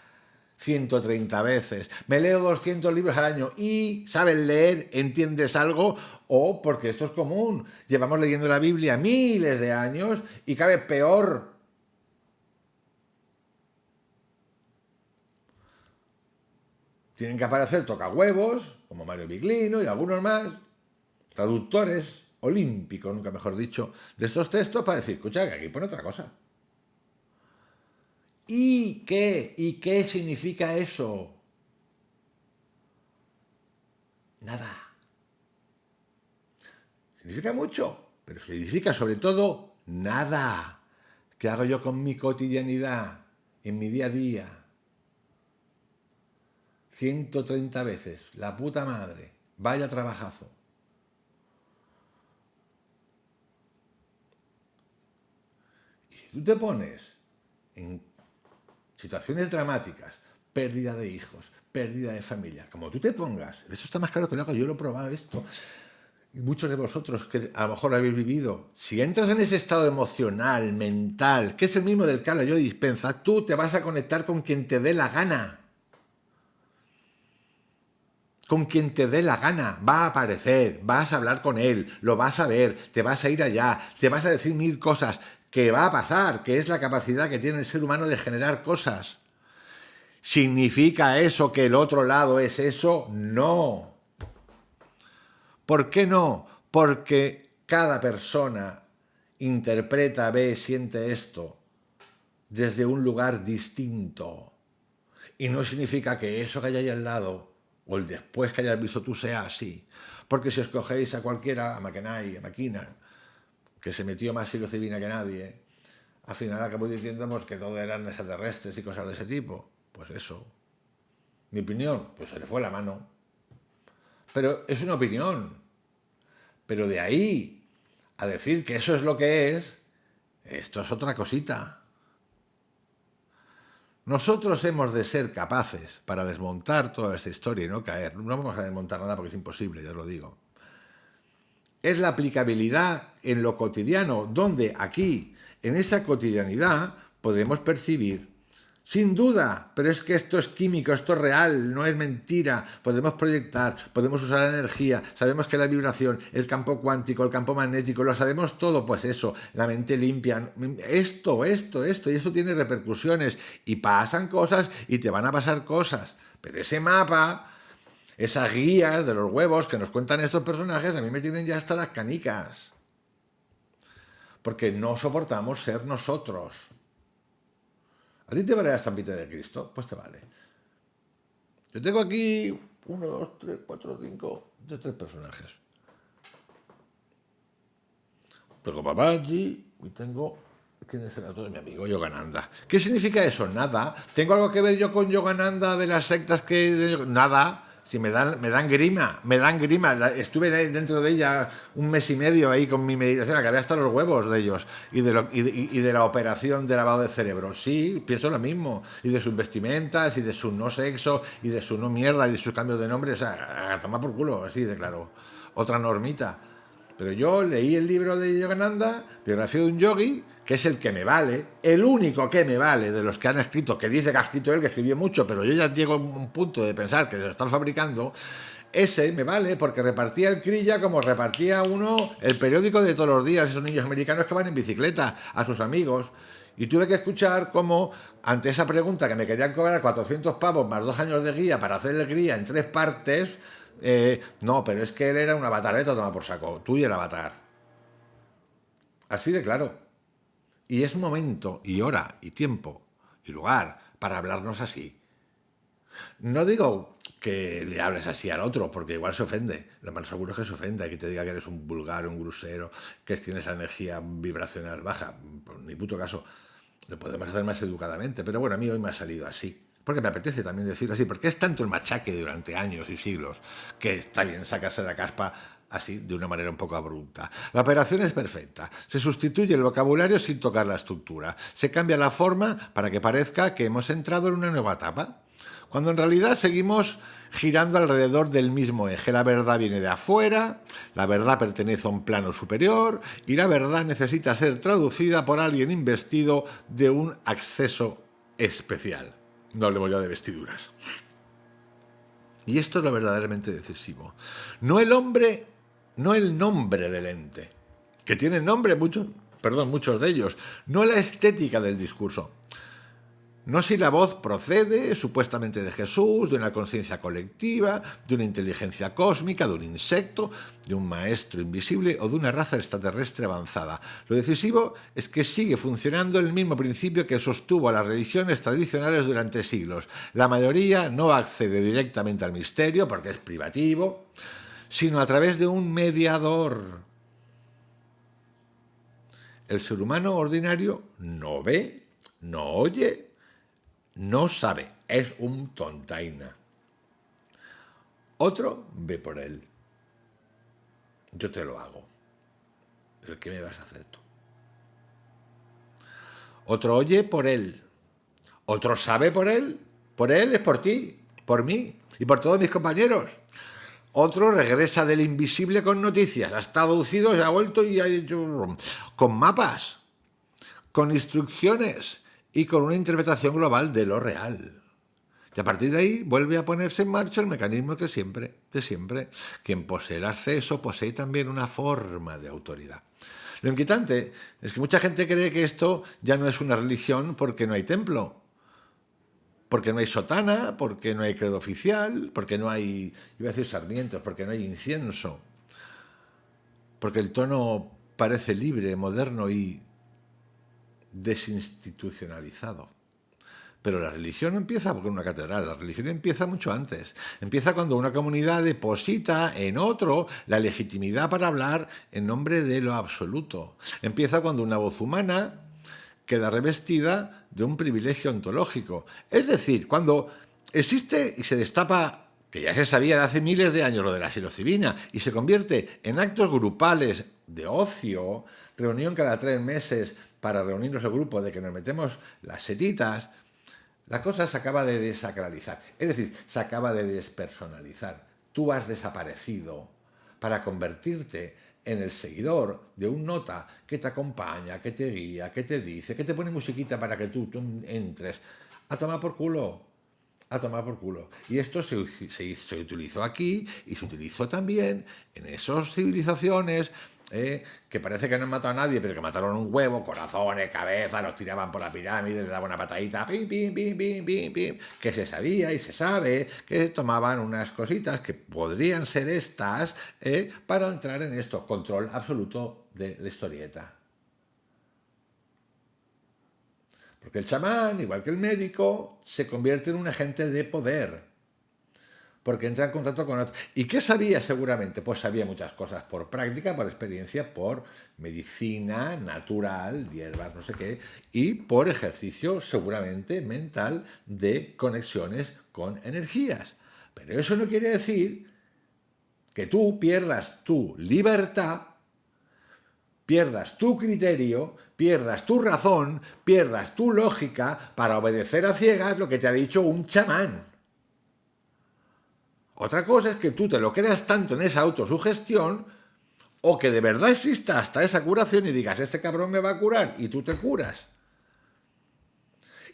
130 veces. Me leo 200 libros al año. ¿Y sabes leer? ¿Entiendes algo? O porque esto es común. Llevamos leyendo la Biblia miles de años y cada vez peor. Tienen que aparecer tocahuevos, como Mario Biglino y algunos más, traductores olímpicos, nunca mejor dicho, de estos textos para decir: escucha, que aquí pone otra cosa. ¿Y qué? ¿Y qué significa eso? Nada. Significa mucho, pero significa sobre todo nada. ¿Qué hago yo con mi cotidianidad, en mi día a día? 130 veces, la puta madre, vaya trabajazo. Y si tú te pones en situaciones dramáticas, pérdida de hijos, pérdida de familia, como tú te pongas, eso está más claro que lo hago, yo lo he probado esto, y muchos de vosotros que a lo mejor lo habéis vivido, si entras en ese estado emocional, mental, que es el mismo del que habla Joe Dispenza, tú te vas a conectar con quien te dé la gana. Con quien te dé la gana, va a aparecer, vas a hablar con él, lo vas a ver, te vas a ir allá, te vas a decir mil cosas, que va a pasar, que es la capacidad que tiene el ser humano de generar cosas. ¿Significa eso que el otro lado es eso? No. ¿Por qué no? Porque cada persona interpreta, ve, siente esto desde un lugar distinto. Y no significa que eso que hay ahí al lado o el después que hayas visto tú sea así. Porque si escogéis a cualquiera, a Maquinay, a Maquina, que se metió más psilocibina que nadie, al final acabo diciendo pues, que todo eran extraterrestres y cosas de ese tipo. Pues eso. Mi opinión, pues se le fue la mano. Pero es una opinión. Pero de ahí a decir que eso es lo que es, esto es otra cosita. Nosotros hemos de ser capaces para desmontar toda esta historia y no caer. No vamos a desmontar nada porque es imposible, ya os lo digo. Es la aplicabilidad en lo cotidiano, donde aquí, en esa cotidianidad, podemos percibir, sin duda, pero es que esto es químico, esto es real, no es mentira, podemos proyectar, podemos usar la energía, sabemos que la vibración, el campo cuántico, el campo magnético, lo sabemos todo, pues eso, la mente limpia, esto, y eso tiene repercusiones, y pasan cosas y te van a pasar cosas, pero ese mapa Esas guías de los huevos que nos cuentan estos personajes a mí me tienen ya hasta las canicas. Porque no soportamos ser nosotros. ¿A ti te vale la estampita de Cristo? Pues te vale. Yo tengo aquí 1, 2, 3, 4, 5, de 3 personajes. Tengo Babaji y tengo... ¿Quién es el autor de mi amigo? Yogananda. ¿Qué significa eso? Nada. ¿Tengo algo que ver yo con Yogananda de las sectas que... Nada. Si me dan grima, me dan grima. Estuve dentro de ella un mes y medio ahí con mi meditación, acabé hasta los huevos de ellos y de la operación de lavado de cerebro. Sí, pienso lo mismo. Y de sus vestimentas, y de su no sexo, y de su no mierda, y de sus cambios de nombre. O sea, a tomar por culo, así de claro. Otra normita. Pero yo leí el libro de Yogananda, biografía de un yogi, que es el que me vale, el único que me vale de los que han escrito, que dice que ha escrito él, que escribió mucho, pero yo ya llego a un punto de pensar que se lo están fabricando. Ese me vale porque repartía el crilla como repartía uno el periódico de todos los días, esos niños americanos que van en bicicleta a sus amigos. Y tuve que escuchar cómo, ante esa pregunta que me querían cobrar 400 pavos más 2 años de guía para hacer el guía en 3 partes, no, pero es que él era un avatar, toma por saco, tú y el avatar. Así de claro. Y es momento, y hora, y tiempo, y lugar para hablarnos así. No digo que le hables así al otro, porque igual se ofende. Lo más seguro es que se ofenda, que te diga que eres un vulgar, un grosero, que tienes esa energía vibracional baja. Por ni puto caso. Lo podemos hacer más educadamente, pero bueno, a mí hoy me ha salido así. Porque me apetece también decirlo así, porque es tanto el machaque durante años y siglos que está bien sacarse la caspa así, de una manera un poco abrupta. La operación es perfecta. Se sustituye el vocabulario sin tocar la estructura. Se cambia la forma para que parezca que hemos entrado en una nueva etapa, cuando en realidad seguimos girando alrededor del mismo eje. La verdad viene de afuera, la verdad pertenece a un plano superior y la verdad necesita ser traducida por alguien investido de un acceso especial. No hablemos ya de vestiduras. Y esto es lo verdaderamente decisivo. No el hombre, no el nombre del ente, que tiene nombre muchos de ellos, no la estética del discurso. No si la voz procede supuestamente de Jesús, de una conciencia colectiva, de una inteligencia cósmica, de un insecto, de un maestro invisible o de una raza extraterrestre avanzada. Lo decisivo es que sigue funcionando el mismo principio que sostuvo a las religiones tradicionales durante siglos. La mayoría no accede directamente al misterio porque es privativo, sino a través de un mediador. El ser humano ordinario no ve, no oye, no sabe, es un tontaina. Otro ve por él. Yo te lo hago. ¿Pero qué me vas a hacer tú? Otro oye por él. Otro sabe por él. Por él es por ti, por mí y por todos mis compañeros. Otro regresa del invisible con noticias. Ha estado traducido, se ha vuelto y ha hecho con mapas, con instrucciones y con una interpretación global de lo real. Y a partir de ahí vuelve a ponerse en marcha el mecanismo de siempre. Quien posee el acceso posee también una forma de autoridad. Lo inquietante es que mucha gente cree que esto ya no es una religión porque no hay templo, porque no hay sotana, porque no hay credo oficial, porque no hay, iba a decir sarmientos, porque no hay incienso, porque el tono parece libre, moderno y desinstitucionalizado. Pero la religión no empieza con una catedral, la religión empieza mucho antes. Empieza cuando una comunidad deposita en otro la legitimidad para hablar en nombre de lo absoluto. Empieza cuando una voz humana queda revestida de un privilegio ontológico. Es decir, cuando existe y se destapa, que ya se sabía de hace miles de años, lo de la psilocibina, y se convierte en actos grupales de ocio, reunión cada 3 meses para reunirnos el grupo de que nos metemos las setitas, la cosa se acaba de desacralizar, es decir, se acaba de despersonalizar. Tú has desaparecido para convertirte en el seguidor de un nota que te acompaña, que te guía, que te dice, que te pone musiquita para que tú entres. A tomar por culo. A tomar por culo. Y esto se utilizó aquí y se utilizó también en esas civilizaciones que parece que no han matado a nadie, pero que mataron un huevo, corazones, cabezas, los tiraban por la pirámide, le daban una patadita, pim, pim, pim, pim, pim, pim, que se sabía y se sabe que tomaban unas cositas que podrían ser estas para entrar en esto, control absoluto de la historieta. Porque el chamán, igual que el médico, se convierte en un agente de poder. Porque entra en contacto con otros. ¿Y qué sabía seguramente? Pues sabía muchas cosas por práctica, por experiencia, por medicina natural, hierbas, no sé qué, y por ejercicio seguramente mental de conexiones con energías. Pero eso no quiere decir que tú pierdas tu libertad, pierdas tu criterio, pierdas tu razón, pierdas tu lógica para obedecer a ciegas lo que te ha dicho un chamán. Otra cosa es que tú te lo creas tanto en esa autosugestión o que de verdad exista hasta esa curación y digas, este cabrón me va a curar y tú te curas.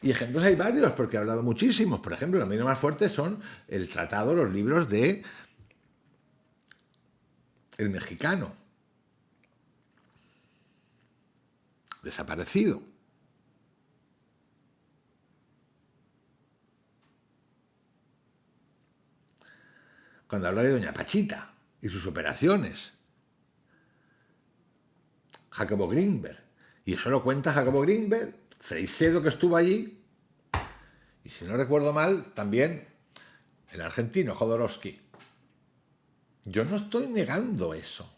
Y ejemplos hay varios, porque he hablado muchísimos. Por ejemplo, los míos más fuertes son el tratado, los libros de El Mexicano, desaparecido. Cuando habla de Doña Pachita y sus operaciones. Jacobo Greenberg. Y eso lo cuenta Jacobo Greenberg, Freixedo, que estuvo allí, y si no recuerdo mal, también el argentino Jodorowsky. Yo no estoy negando eso.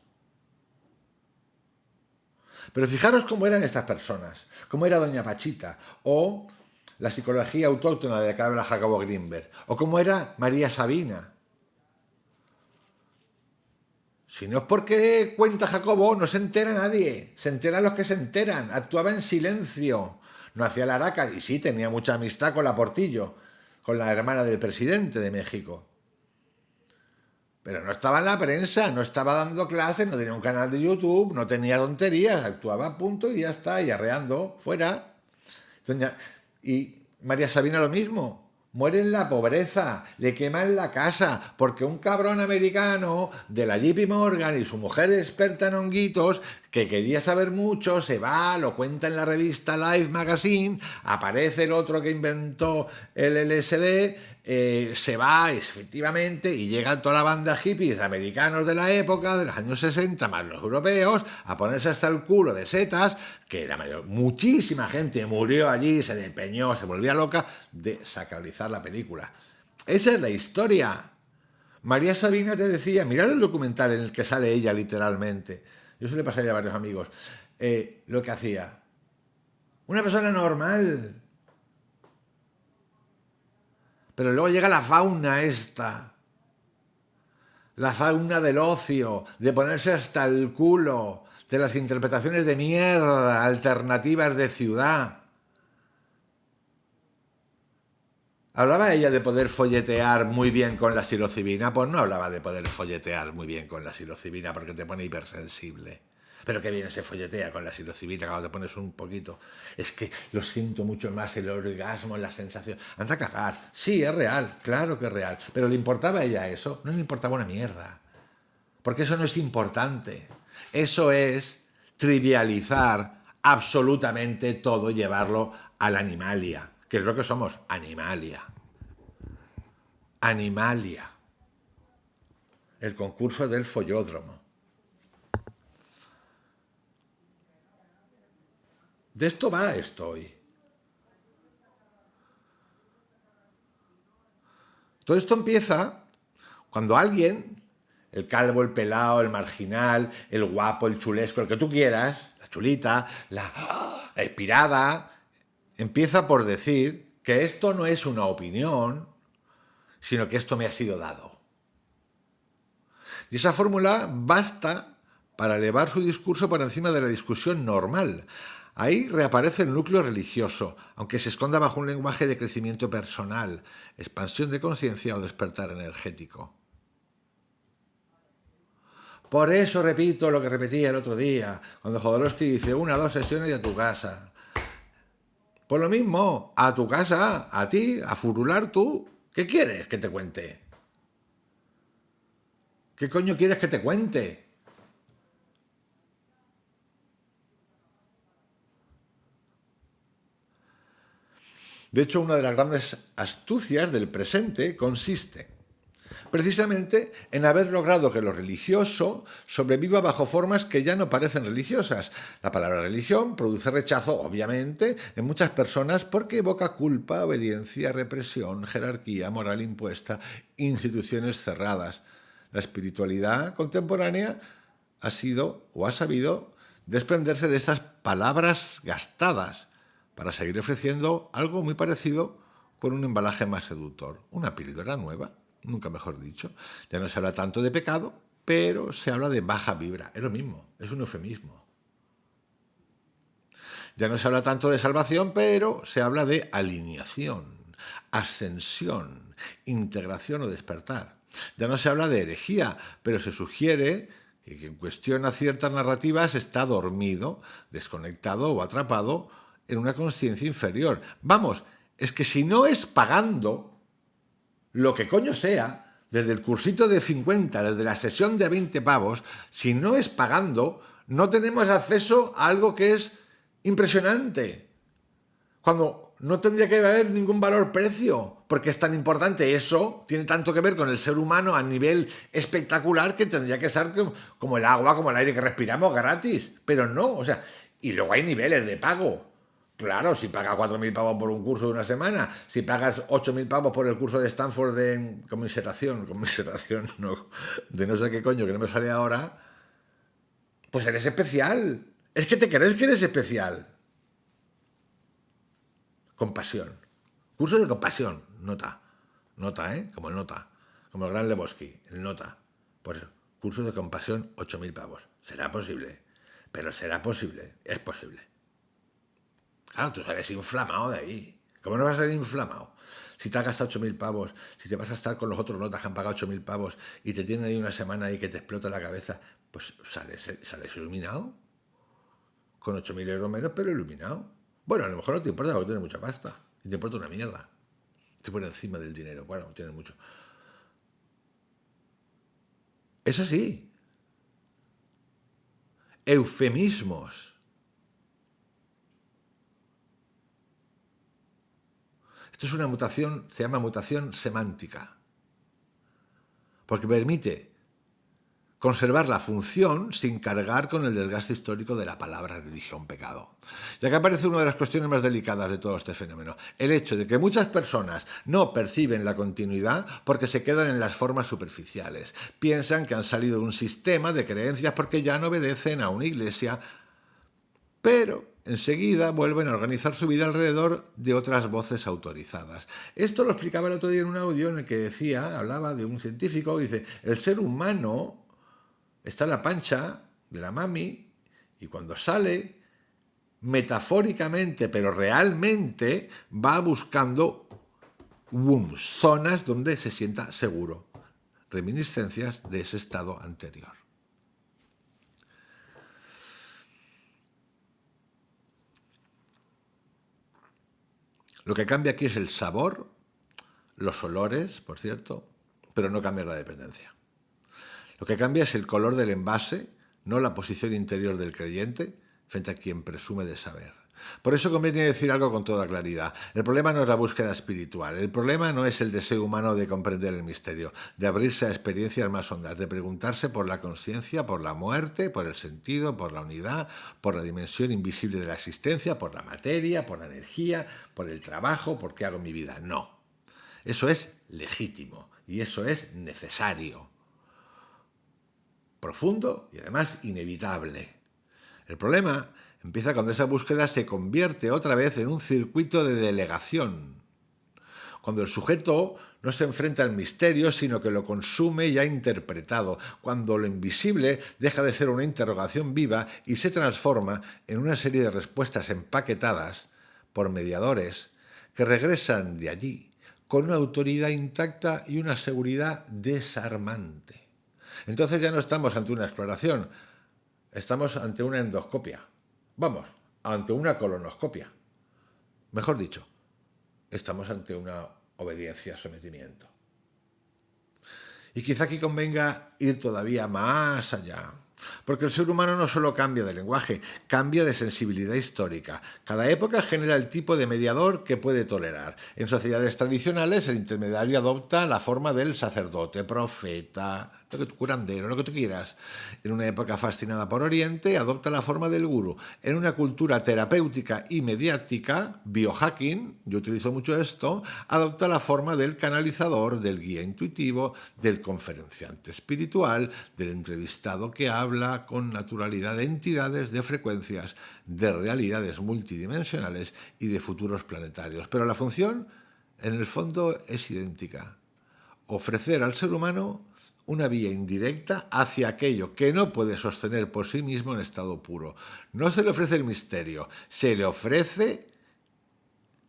Pero fijaros cómo eran estas personas, cómo era Doña Pachita, o la psicología autóctona de la que habla Jacobo Greenberg, o cómo era María Sabina. Si no es porque cuenta Jacobo, no se entera nadie. Se enteran los que se enteran. Actuaba en silencio. No hacía la araca. Y sí, tenía mucha amistad con la Portillo, con la hermana del presidente de México. Pero no estaba en la prensa, no estaba dando clases, no tenía un canal de YouTube, no tenía tonterías. Actuaba a punto y ya está, y arreando, fuera. Y María Sabina lo mismo. Muere en la pobreza, le queman la casa, porque un cabrón americano de la JP Morgan y su mujer experta en honguitos, que quería saber mucho, se va, lo cuenta en la revista Life Magazine, aparece el otro que inventó el LSD, se va efectivamente y llega toda la banda hippies americanos de la época, de los años 60, más los europeos, a ponerse hasta el culo de setas, que muchísima gente murió allí, se despeñó, se volvía loca, de sacralizar la película. Esa es la historia. María Sabina te decía, mirad el documental en el que sale ella literalmente. Yo se le pasé a varios amigos. Lo que hacía. Una persona normal. Pero luego llega la fauna esta. La fauna del ocio, de ponerse hasta el culo, de las interpretaciones de mierda, alternativas de ciudad. ¿Hablaba ella de poder folletear muy bien con la psilocibina? Pues no hablaba de poder folletear muy bien con la psilocibina porque te pone hipersensible. Pero qué bien se folletea con la psilocibina cuando te pones un poquito. Es que lo siento mucho más, el orgasmo, la sensación. Anda a cagar. Sí, es real, claro que es real. Pero ¿le importaba a ella eso? No le importaba una mierda. Porque eso no es importante. Eso es trivializar absolutamente todo y llevarlo a la animalia. Que es lo que somos, animalia. Animalia. El concurso del follódromo. De esto va esto hoy. Todo esto empieza cuando alguien, el calvo, el pelao, el marginal, el guapo, el chulesco, el que tú quieras, la chulita, la inspirada, empieza por decir que esto no es una opinión, sino que esto me ha sido dado. Y esa fórmula basta para elevar su discurso por encima de la discusión normal. Ahí reaparece el núcleo religioso, aunque se esconda bajo un lenguaje de crecimiento personal, expansión de conciencia o despertar energético. Por eso repito lo que repetía el otro día, cuando Jodorowsky dice 1 o 2 sesiones y a tu casa. Por lo mismo, a tu casa, a ti, a furular tú. ¿Qué quieres que te cuente? ¿Qué coño quieres que te cuente? De hecho, una de las grandes astucias del presente consiste precisamente en haber logrado que lo religioso sobreviva bajo formas que ya no parecen religiosas. La palabra religión produce rechazo, obviamente, en muchas personas porque evoca culpa, obediencia, represión, jerarquía, moral impuesta, instituciones cerradas. La espiritualidad contemporánea ha sido o ha sabido desprenderse de esas palabras gastadas para seguir ofreciendo algo muy parecido con un embalaje más seductor, una píldora nueva, nunca mejor dicho. Ya no se habla tanto de pecado, pero se habla de baja vibra. Es lo mismo, es un eufemismo. Ya no se habla tanto de salvación, pero se habla de alineación, ascensión, integración o despertar. Ya no se habla de herejía, pero se sugiere que quien cuestiona ciertas narrativas está dormido, desconectado o atrapado en una conciencia inferior. Vamos, es que si no es pagando, lo que coño sea, desde el cursito de 50, desde la sesión de 20 pavos, si no es pagando, no tenemos acceso a algo que es impresionante. Cuando no tendría que haber ningún valor-precio, porque es tan importante eso, tiene tanto que ver con el ser humano a nivel espectacular que tendría que ser como el agua, como el aire que respiramos gratis. Pero no, o sea, y luego hay niveles de pago. Claro, si pagas 4.000 pavos por un curso de una semana, si pagas 8.000 pavos por el curso de Stanford de conmiseración, no, de no sé qué coño, que no me sale ahora, pues eres especial. Es que te crees que eres especial. Compasión. Curso de compasión, nota. Nota, ¿eh? Como el nota. Como el gran Lebowski, el nota. Pues curso de compasión, 8.000 pavos. ¿Será posible? Pero será posible. Es posible. Claro, tú sales inflamado de ahí. ¿Cómo no vas a salir inflamado? Si te has gastado 8.000 pavos, si te vas a estar con los otros notas que han pagado 8.000 pavos y te tienen ahí una semana ahí que te explota la cabeza, pues sales iluminado. Con 8.000 euros menos, pero iluminado. Bueno, a lo mejor no te importa porque tienes mucha pasta. Y te importa una mierda. Te pone encima del dinero. Bueno, tienes mucho. Es así. Eufemismos. Esto es una mutación, se llama mutación semántica. Porque permite conservar la función sin cargar con el desgaste histórico de la palabra religión pecado. Ya que aparece una de las cuestiones más delicadas de todo este fenómeno, el hecho de que muchas personas no perciben la continuidad porque se quedan en las formas superficiales, piensan que han salido de un sistema de creencias porque ya no obedecen a una iglesia, pero enseguida vuelven a organizar su vida alrededor de otras voces autorizadas. Esto lo explicaba el otro día en un audio en el que hablaba de un científico, dice, el ser humano está en la pancha de la mami y cuando sale, metafóricamente, pero realmente, va buscando zonas donde se sienta seguro. Reminiscencias de ese estado anterior. Lo que cambia aquí es el sabor, los olores, por cierto, pero no cambia la dependencia. Lo que cambia es el color del envase, no la posición interior del creyente frente a quien presume de saber. Por eso conviene decir algo con toda claridad. El problema no es la búsqueda espiritual, el problema no es el deseo humano de comprender el misterio, de abrirse a experiencias más hondas, de preguntarse por la conciencia, por la muerte, por el sentido, por la unidad, por la dimensión invisible de la existencia, por la materia, por la energía, por el trabajo, por qué hago mi vida. No. Eso es legítimo y eso es necesario. Profundo y además inevitable. El problema empieza cuando esa búsqueda se convierte otra vez en un circuito de delegación. Cuando el sujeto no se enfrenta al misterio, sino que lo consume ya interpretado. Cuando lo invisible deja de ser una interrogación viva y se transforma en una serie de respuestas empaquetadas por mediadores que regresan de allí con una autoridad intacta y una seguridad desarmante. Entonces ya no estamos ante una exploración, estamos ante una endoscopia. Vamos, ante una colonoscopia. Mejor dicho, estamos ante una obediencia, sometimiento. Y quizá aquí convenga ir todavía más allá. Porque el ser humano no solo cambia de lenguaje, cambia de sensibilidad histórica. Cada época genera el tipo de mediador que puede tolerar. En sociedades tradicionales, el intermediario adopta la forma del sacerdote, profeta, curandero, lo que tú quieras. En una época fascinada por Oriente, adopta la forma del gurú. En una cultura terapéutica y mediática, biohacking, yo utilizo mucho esto, adopta la forma del canalizador, del guía intuitivo, del conferenciante espiritual, del entrevistado que habla con naturalidad de entidades, de frecuencias, de realidades multidimensionales y de futuros planetarios. Pero la función, en el fondo, es idéntica. Ofrecer al ser humano una vía indirecta hacia aquello que no puede sostener por sí mismo en estado puro. No se le ofrece el misterio, se le ofrece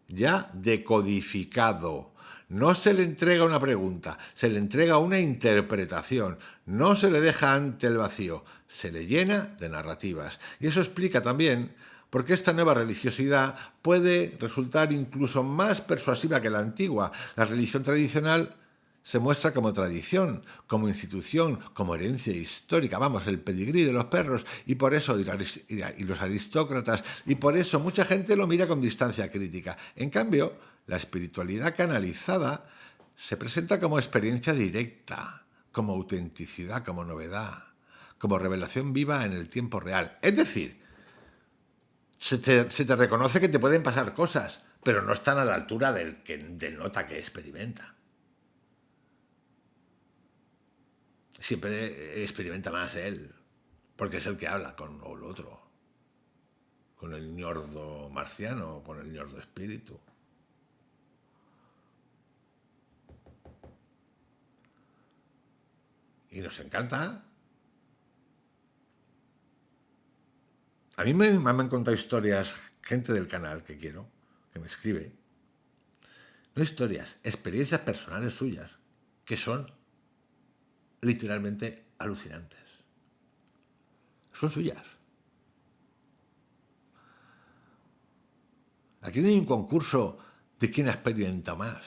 ya decodificado. No se le entrega una pregunta, se le entrega una interpretación. No se le deja ante el vacío, se le llena de narrativas. Y eso explica también por qué esta nueva religiosidad puede resultar incluso más persuasiva que la antigua. La religión tradicional se muestra como tradición, como institución, como herencia histórica, vamos, el pedigrí de los perros, y por eso, y los aristócratas, y por eso mucha gente lo mira con distancia crítica. En cambio, la espiritualidad canalizada se presenta como experiencia directa, como autenticidad, como novedad, como revelación viva en el tiempo real. Es decir, se te reconoce que te pueden pasar cosas, pero no están a la altura del nota que experimenta. Siempre experimenta más él, porque es el que habla con el otro, con el ñordo marciano, con el ñordo espíritu. Y nos encanta. A mí me han contado historias, gente del canal que quiero, que me escribe. No historias, experiencias personales suyas, que son literalmente alucinantes. Son suyas. Aquí no hay un concurso de quién ha experimentado más.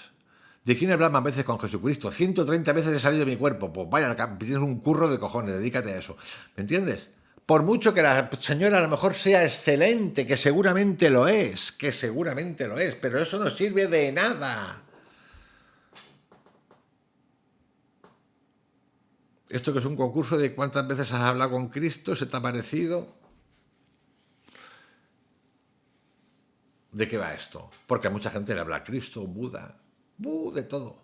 ¿De quién habla más veces con Jesucristo? 130 veces he salido de mi cuerpo. Pues vaya, tienes un curro de cojones, dedícate a eso. ¿Me entiendes? Por mucho que la señora a lo mejor sea excelente, que seguramente lo es, pero eso no sirve de nada. Esto que es un concurso de cuántas veces has hablado con Cristo, se te ha parecido. ¿De qué va esto? Porque a mucha gente le habla Cristo, Buda, de todo.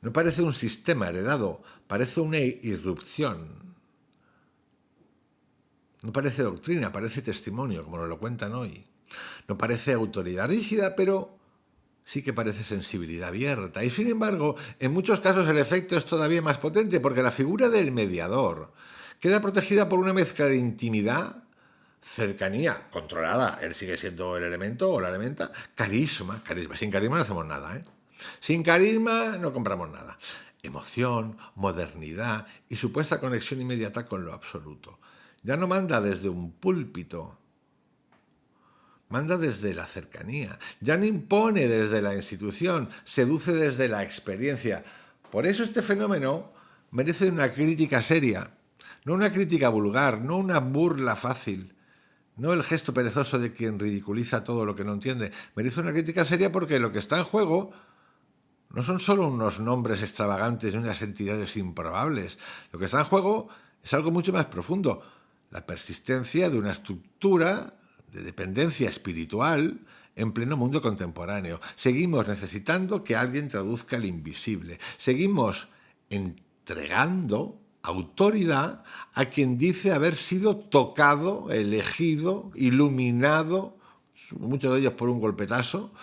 No parece un sistema heredado, parece una irrupción. No parece doctrina, parece testimonio, como nos lo cuentan hoy. No parece autoridad rígida, pero sí que parece sensibilidad abierta. Y sin embargo, en muchos casos el efecto es todavía más potente, porque la figura del mediador queda protegida por una mezcla de intimidad, cercanía controlada, él sigue siendo el elemento o la elementa, carisma. Sin carisma no hacemos nada, ¿eh? Sin carisma no compramos nada. Emoción, modernidad y supuesta conexión inmediata con lo absoluto. Ya no manda desde un púlpito, manda desde la cercanía. Ya no impone desde la institución, seduce desde la experiencia. Por eso este fenómeno merece una crítica seria, no una crítica vulgar, no una burla fácil. No el gesto perezoso de quien ridiculiza todo lo que no entiende. Merece una crítica seria porque lo que está en juego no son solo unos nombres extravagantes de unas entidades improbables. Lo que está en juego es algo mucho más profundo. La persistencia de una estructura de dependencia espiritual en pleno mundo contemporáneo. Seguimos necesitando que alguien traduzca el invisible. Seguimos entregando autoridad a quien dice haber sido tocado, elegido, iluminado, muchos de ellos por un golpetazo,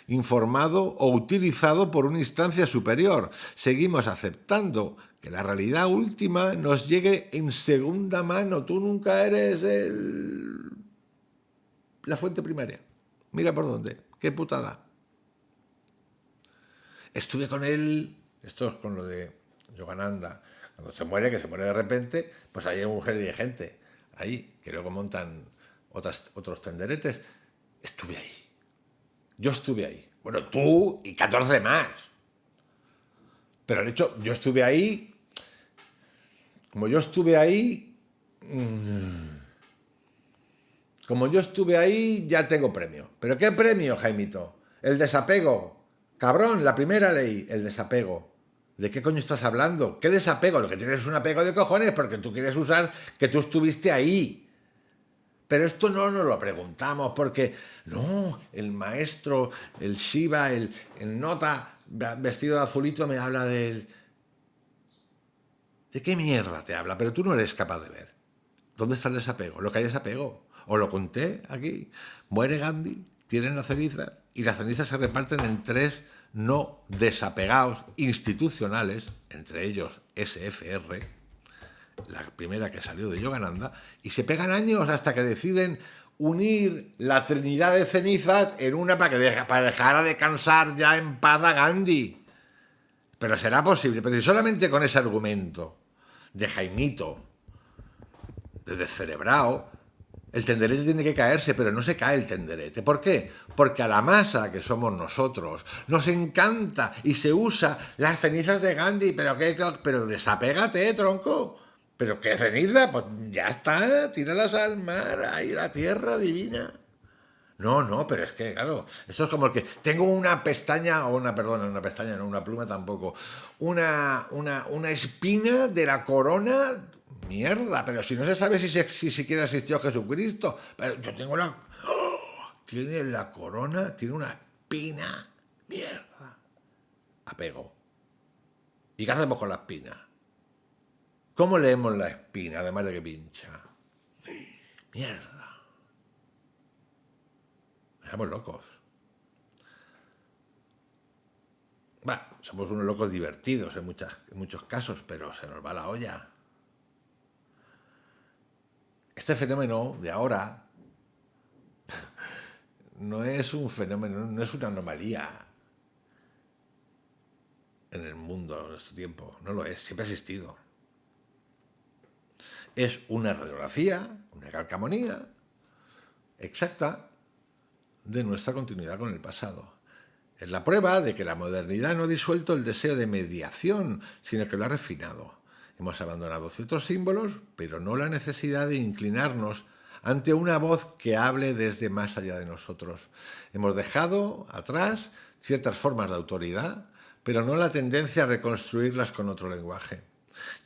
informado o utilizado por una instancia superior. Seguimos aceptando que la realidad última nos llegue en segunda mano. Tú nunca eres la fuente primaria. Mira por dónde. Qué putada. Estuve con él, esto es con lo de Yogananda, cuando se muere, que se muere de repente, pues hay una mujer de gente ahí, que luego montan otros tenderetes. Estuve ahí. Yo estuve ahí. Bueno, tú y 14 más. Pero de hecho, yo estuve ahí, como yo estuve ahí, ya tengo premio. ¿Pero qué premio, Jaimito? El desapego. Cabrón, la primera ley, el desapego. ¿De qué coño estás hablando? ¿Qué desapego? Lo que tienes es un apego de cojones porque tú quieres usar que tú estuviste ahí. Pero esto no nos lo preguntamos porque, no, el maestro, el Shiva, el Nota vestido de azulito me habla del... ¿De qué mierda te habla? Pero tú no eres capaz de ver. ¿Dónde está el desapego? Lo que hay desapego. Os lo conté aquí. Muere Gandhi, tienen la ceniza y las cenizas se reparten en 3 no desapegados institucionales, entre ellos SFR, la primera que salió de Yogananda, y se pegan años hasta que deciden unir la trinidad de cenizas en una para dejar de cansar ya en paz a Gandhi. Pero será posible, pero si solamente con ese argumento de Jaimito, de descerebrado, el tenderete tiene que caerse, pero no se cae el tenderete. ¿Por qué? Porque a la masa que somos nosotros nos encanta y se usa las cenizas de Gandhi, pero desapégate, tronco. ¿Pero qué ceniza? Pues ya está, tíralas al mar, ahí la tierra divina. No, pero es que, claro, esto es como el que tengo una pestaña, o una pestaña, no, una pluma tampoco, una espina de la corona, mierda, pero si no se sabe si siquiera existió Jesucristo, pero yo tengo la... ¡Oh! Tiene la corona, tiene una espina, mierda, apego. ¿Y qué hacemos con la espina? ¿Cómo leemos la espina, además de que pincha? Mierda. Somos locos. Somos unos locos divertidos en muchos casos, pero se nos va la olla. Este fenómeno de ahora no es un fenómeno, no es una anomalía en el mundo en nuestro tiempo. No lo es, siempre ha existido. Es una radiografía, una calcamonía exacta de nuestra continuidad con el pasado. Es la prueba de que la modernidad no ha disuelto el deseo de mediación, sino que lo ha refinado. Hemos abandonado ciertos símbolos, pero no la necesidad de inclinarnos ante una voz que hable desde más allá de nosotros. Hemos dejado atrás ciertas formas de autoridad, pero no la tendencia a reconstruirlas con otro lenguaje.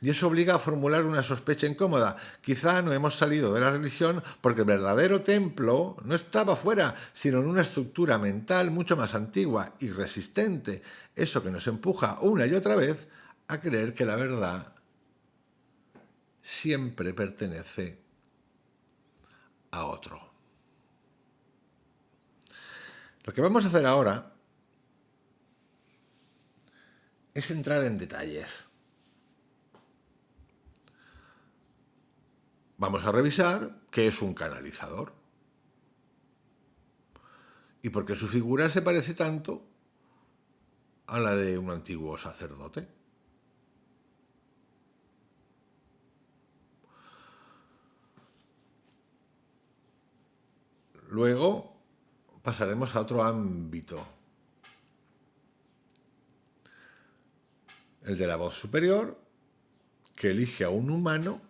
Y eso obliga a formular una sospecha incómoda. Quizá no hemos salido de la religión porque el verdadero templo no estaba fuera, sino en una estructura mental mucho más antigua y resistente. Eso que nos empuja una y otra vez a creer que la verdad siempre pertenece a otro. Lo que vamos a hacer ahora es entrar en detalles. Vamos a revisar qué es un canalizador y por qué su figura se parece tanto a la de un antiguo sacerdote. Luego pasaremos a otro ámbito, el de la voz superior, que elige a un humano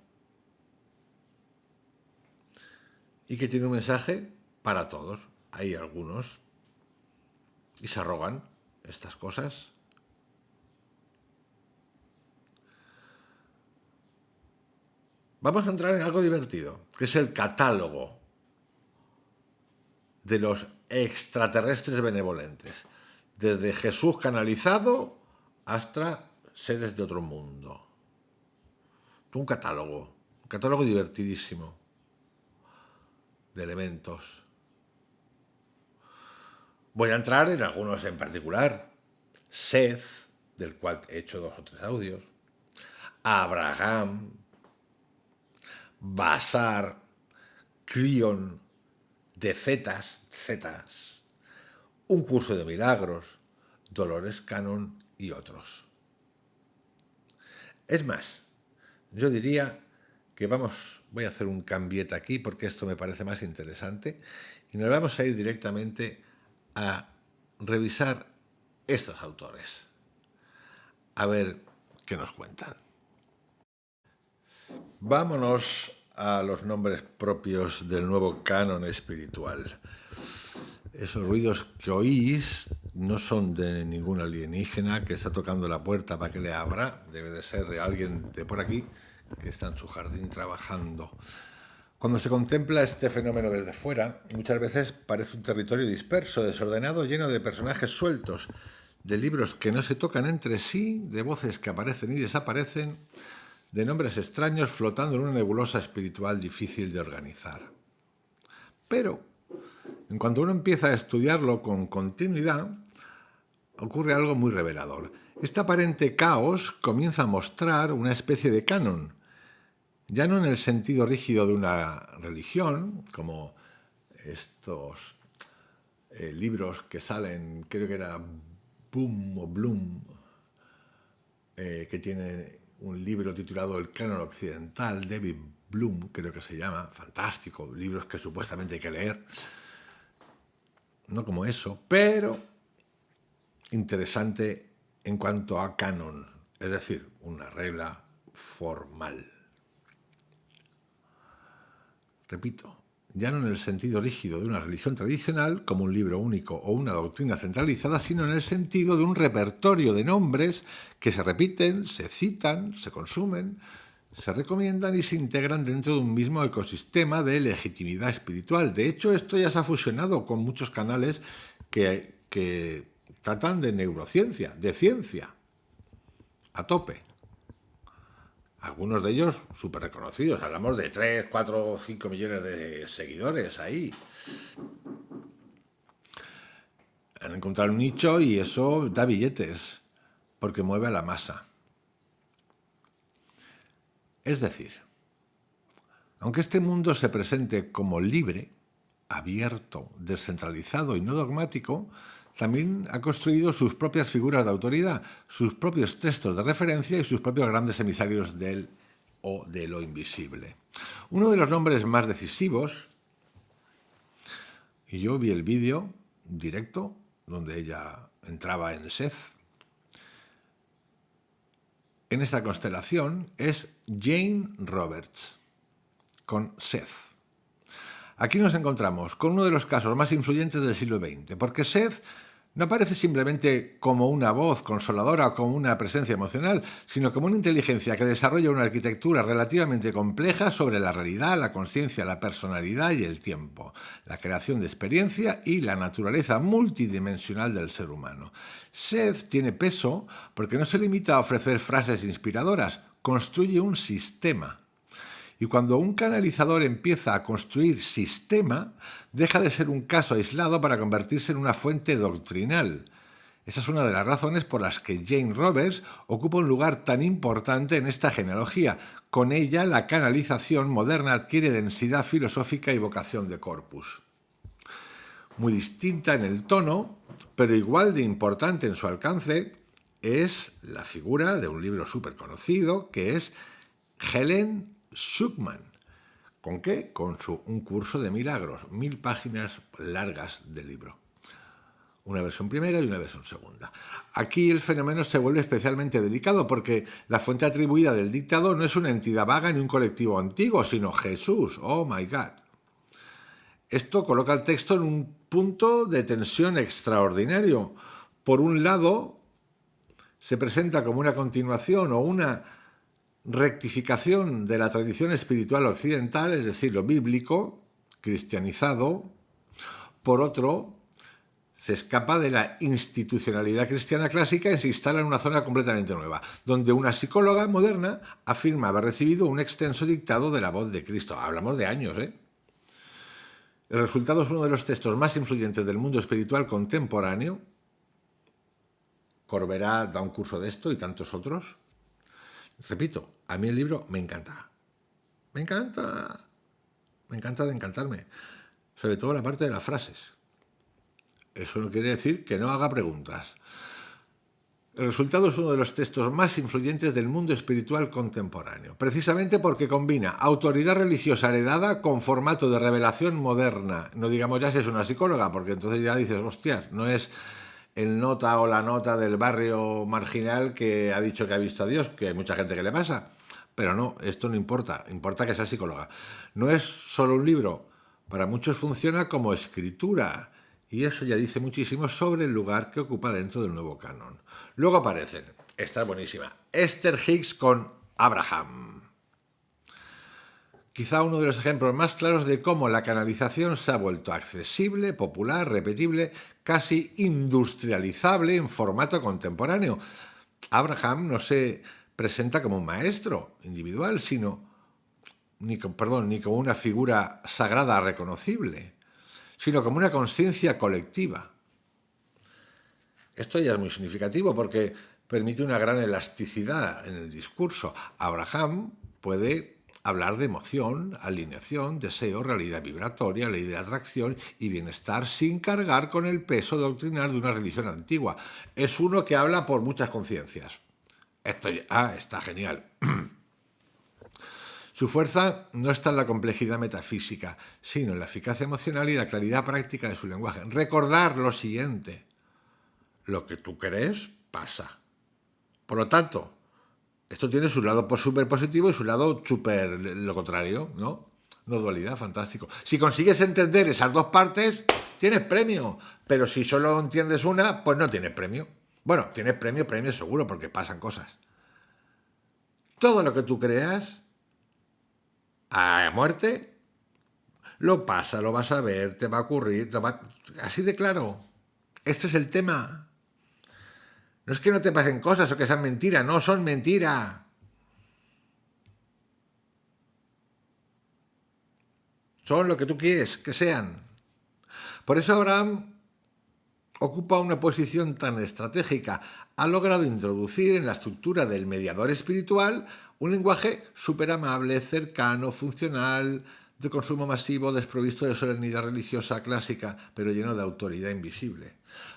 y que tiene un mensaje para todos. Hay algunos y se arrogan estas cosas. Vamos a entrar en algo divertido, que es el catálogo de los extraterrestres benevolentes, desde Jesús canalizado hasta seres de otro mundo. Un catálogo divertidísimo de elementos. Voy a entrar en algunos en particular. Seth, del cual he hecho 2 o 3 audios. Abraham, Basar, Crion, de Zetas, Un curso de milagros, Dolores Cannon y otros. Es más, yo diría que voy a hacer un cambiete aquí porque esto me parece más interesante y nos vamos a ir directamente a revisar estos autores, a ver qué nos cuentan. Vámonos a los nombres propios del nuevo canon espiritual. Esos ruidos que oís no son de ningún alienígena que está tocando la puerta para que le abra. Debe de ser de alguien de por aquí que está en su jardín trabajando. Cuando se contempla este fenómeno desde fuera, muchas veces parece un territorio disperso, desordenado, lleno de personajes sueltos, de libros que no se tocan entre sí, de voces que aparecen y desaparecen, de nombres extraños flotando en una nebulosa espiritual difícil de organizar. Pero, en cuanto uno empieza a estudiarlo con continuidad, ocurre algo muy revelador. Este aparente caos comienza a mostrar una especie de canon, ya no en el sentido rígido de una religión, como estos libros que salen, creo que era Boom o Bloom, que tiene un libro titulado El Canon Occidental, David Bloom, creo que se llama, fantástico, libros que supuestamente hay que leer, no como eso, pero interesante en cuanto a canon, es decir, una regla formal. Repito, ya no en el sentido rígido de una religión tradicional, como un libro único o una doctrina centralizada, sino en el sentido de un repertorio de nombres que se repiten, se citan, se consumen, se recomiendan y se integran dentro de un mismo ecosistema de legitimidad espiritual. De hecho, esto ya se ha fusionado con muchos canales que tratan de neurociencia, de ciencia, a tope. Algunos de ellos súper reconocidos, hablamos de 3, 4 o 5 millones de seguidores ahí. Han encontrado un nicho y eso da billetes, porque mueve a la masa. Es decir, aunque este mundo se presente como libre, abierto, descentralizado y no dogmático, también ha construido sus propias figuras de autoridad, sus propios textos de referencia y sus propios grandes emisarios del o de lo invisible. Uno de los nombres más decisivos, y yo vi el vídeo directo donde ella entraba en Seth, en esta constelación es Jane Roberts, con Seth. Aquí nos encontramos con uno de los casos más influyentes del siglo XX, porque Seth no aparece simplemente como una voz consoladora o como una presencia emocional, sino como una inteligencia que desarrolla una arquitectura relativamente compleja sobre la realidad, la conciencia, la personalidad y el tiempo, la creación de experiencia y la naturaleza multidimensional del ser humano. Seth tiene peso porque no se limita a ofrecer frases inspiradoras, construye un sistema. Y cuando un canalizador empieza a construir sistema, deja de ser un caso aislado para convertirse en una fuente doctrinal. Esa es una de las razones por las que Jane Roberts ocupa un lugar tan importante en esta genealogía. Con ella, la canalización moderna adquiere densidad filosófica y vocación de corpus. Muy distinta en el tono, pero igual de importante en su alcance, es la figura de un libro súper conocido, que es Helen Schucman. ¿Con qué? Con un curso de milagros, 1000 páginas largas de libro. Una versión primera y una versión segunda. Aquí el fenómeno se vuelve especialmente delicado porque la fuente atribuida del dictado no es una entidad vaga ni un colectivo antiguo, sino Jesús. Oh my God. Esto coloca el texto en un punto de tensión extraordinario. Por un lado, se presenta como una continuación o una rectificación de la tradición espiritual occidental, es decir, lo bíblico, cristianizado. Por otro, se escapa de la institucionalidad cristiana clásica y se instala en una zona completamente nueva, donde una psicóloga moderna afirma haber recibido un extenso dictado de la voz de Cristo. Hablamos de años, ¿eh? El resultado es uno de los textos más influyentes del mundo espiritual contemporáneo. Corberá da un curso de esto y tantos otros. Repito, a mí el libro me encanta. Me encanta. Me encanta de encantarme. Sobre todo la parte de las frases. Eso no quiere decir que no haga preguntas. El resultado es uno de los textos más influyentes del mundo espiritual contemporáneo, precisamente porque combina autoridad religiosa heredada con formato de revelación moderna. No digamos ya si es una psicóloga, porque entonces ya dices, hostias, no es el nota o la nota del barrio marginal que ha dicho que ha visto a Dios, que hay mucha gente que le pasa. Pero no, esto no importa, importa que sea psicóloga. No es solo un libro, para muchos funciona como escritura, y eso ya dice muchísimo sobre el lugar que ocupa dentro del nuevo canon. Luego aparecen, esta es buenísima, Esther Hicks con Abraham. Quizá uno de los ejemplos más claros de cómo la canalización se ha vuelto accesible, popular, repetible, casi industrializable en formato contemporáneo. Abraham no se presenta como un maestro individual, ni como una figura sagrada reconocible, sino como una conciencia colectiva. Esto ya es muy significativo porque permite una gran elasticidad en el discurso. Abraham puede hablar de emoción, alineación, deseo, realidad vibratoria, ley de atracción y bienestar sin cargar con el peso doctrinal de una religión antigua. Es uno que habla por muchas conciencias. Esto está genial. Su fuerza no está en la complejidad metafísica, sino en la eficacia emocional y la claridad práctica de su lenguaje. Recordar lo siguiente: lo que tú crees pasa. Por lo tanto, esto tiene su lado súper positivo y su lado súper lo contrario, ¿no? No dualidad, fantástico. Si consigues entender esas dos partes, tienes premio. Pero si solo entiendes una, pues no tienes premio. Bueno, tienes premio seguro, porque pasan cosas. Todo lo que tú creas a muerte, lo pasa, lo vas a ver, te va a ocurrir, así de claro. Este es el tema. No es que no te pasen cosas o que sean mentiras, no son mentiras. Son lo que tú quieres que sean. Por eso Abraham ocupa una posición tan estratégica. Ha logrado introducir en la estructura del mediador espiritual un lenguaje súper amable, cercano, funcional, de consumo masivo, desprovisto de solemnidad religiosa clásica, pero lleno de autoridad invisible.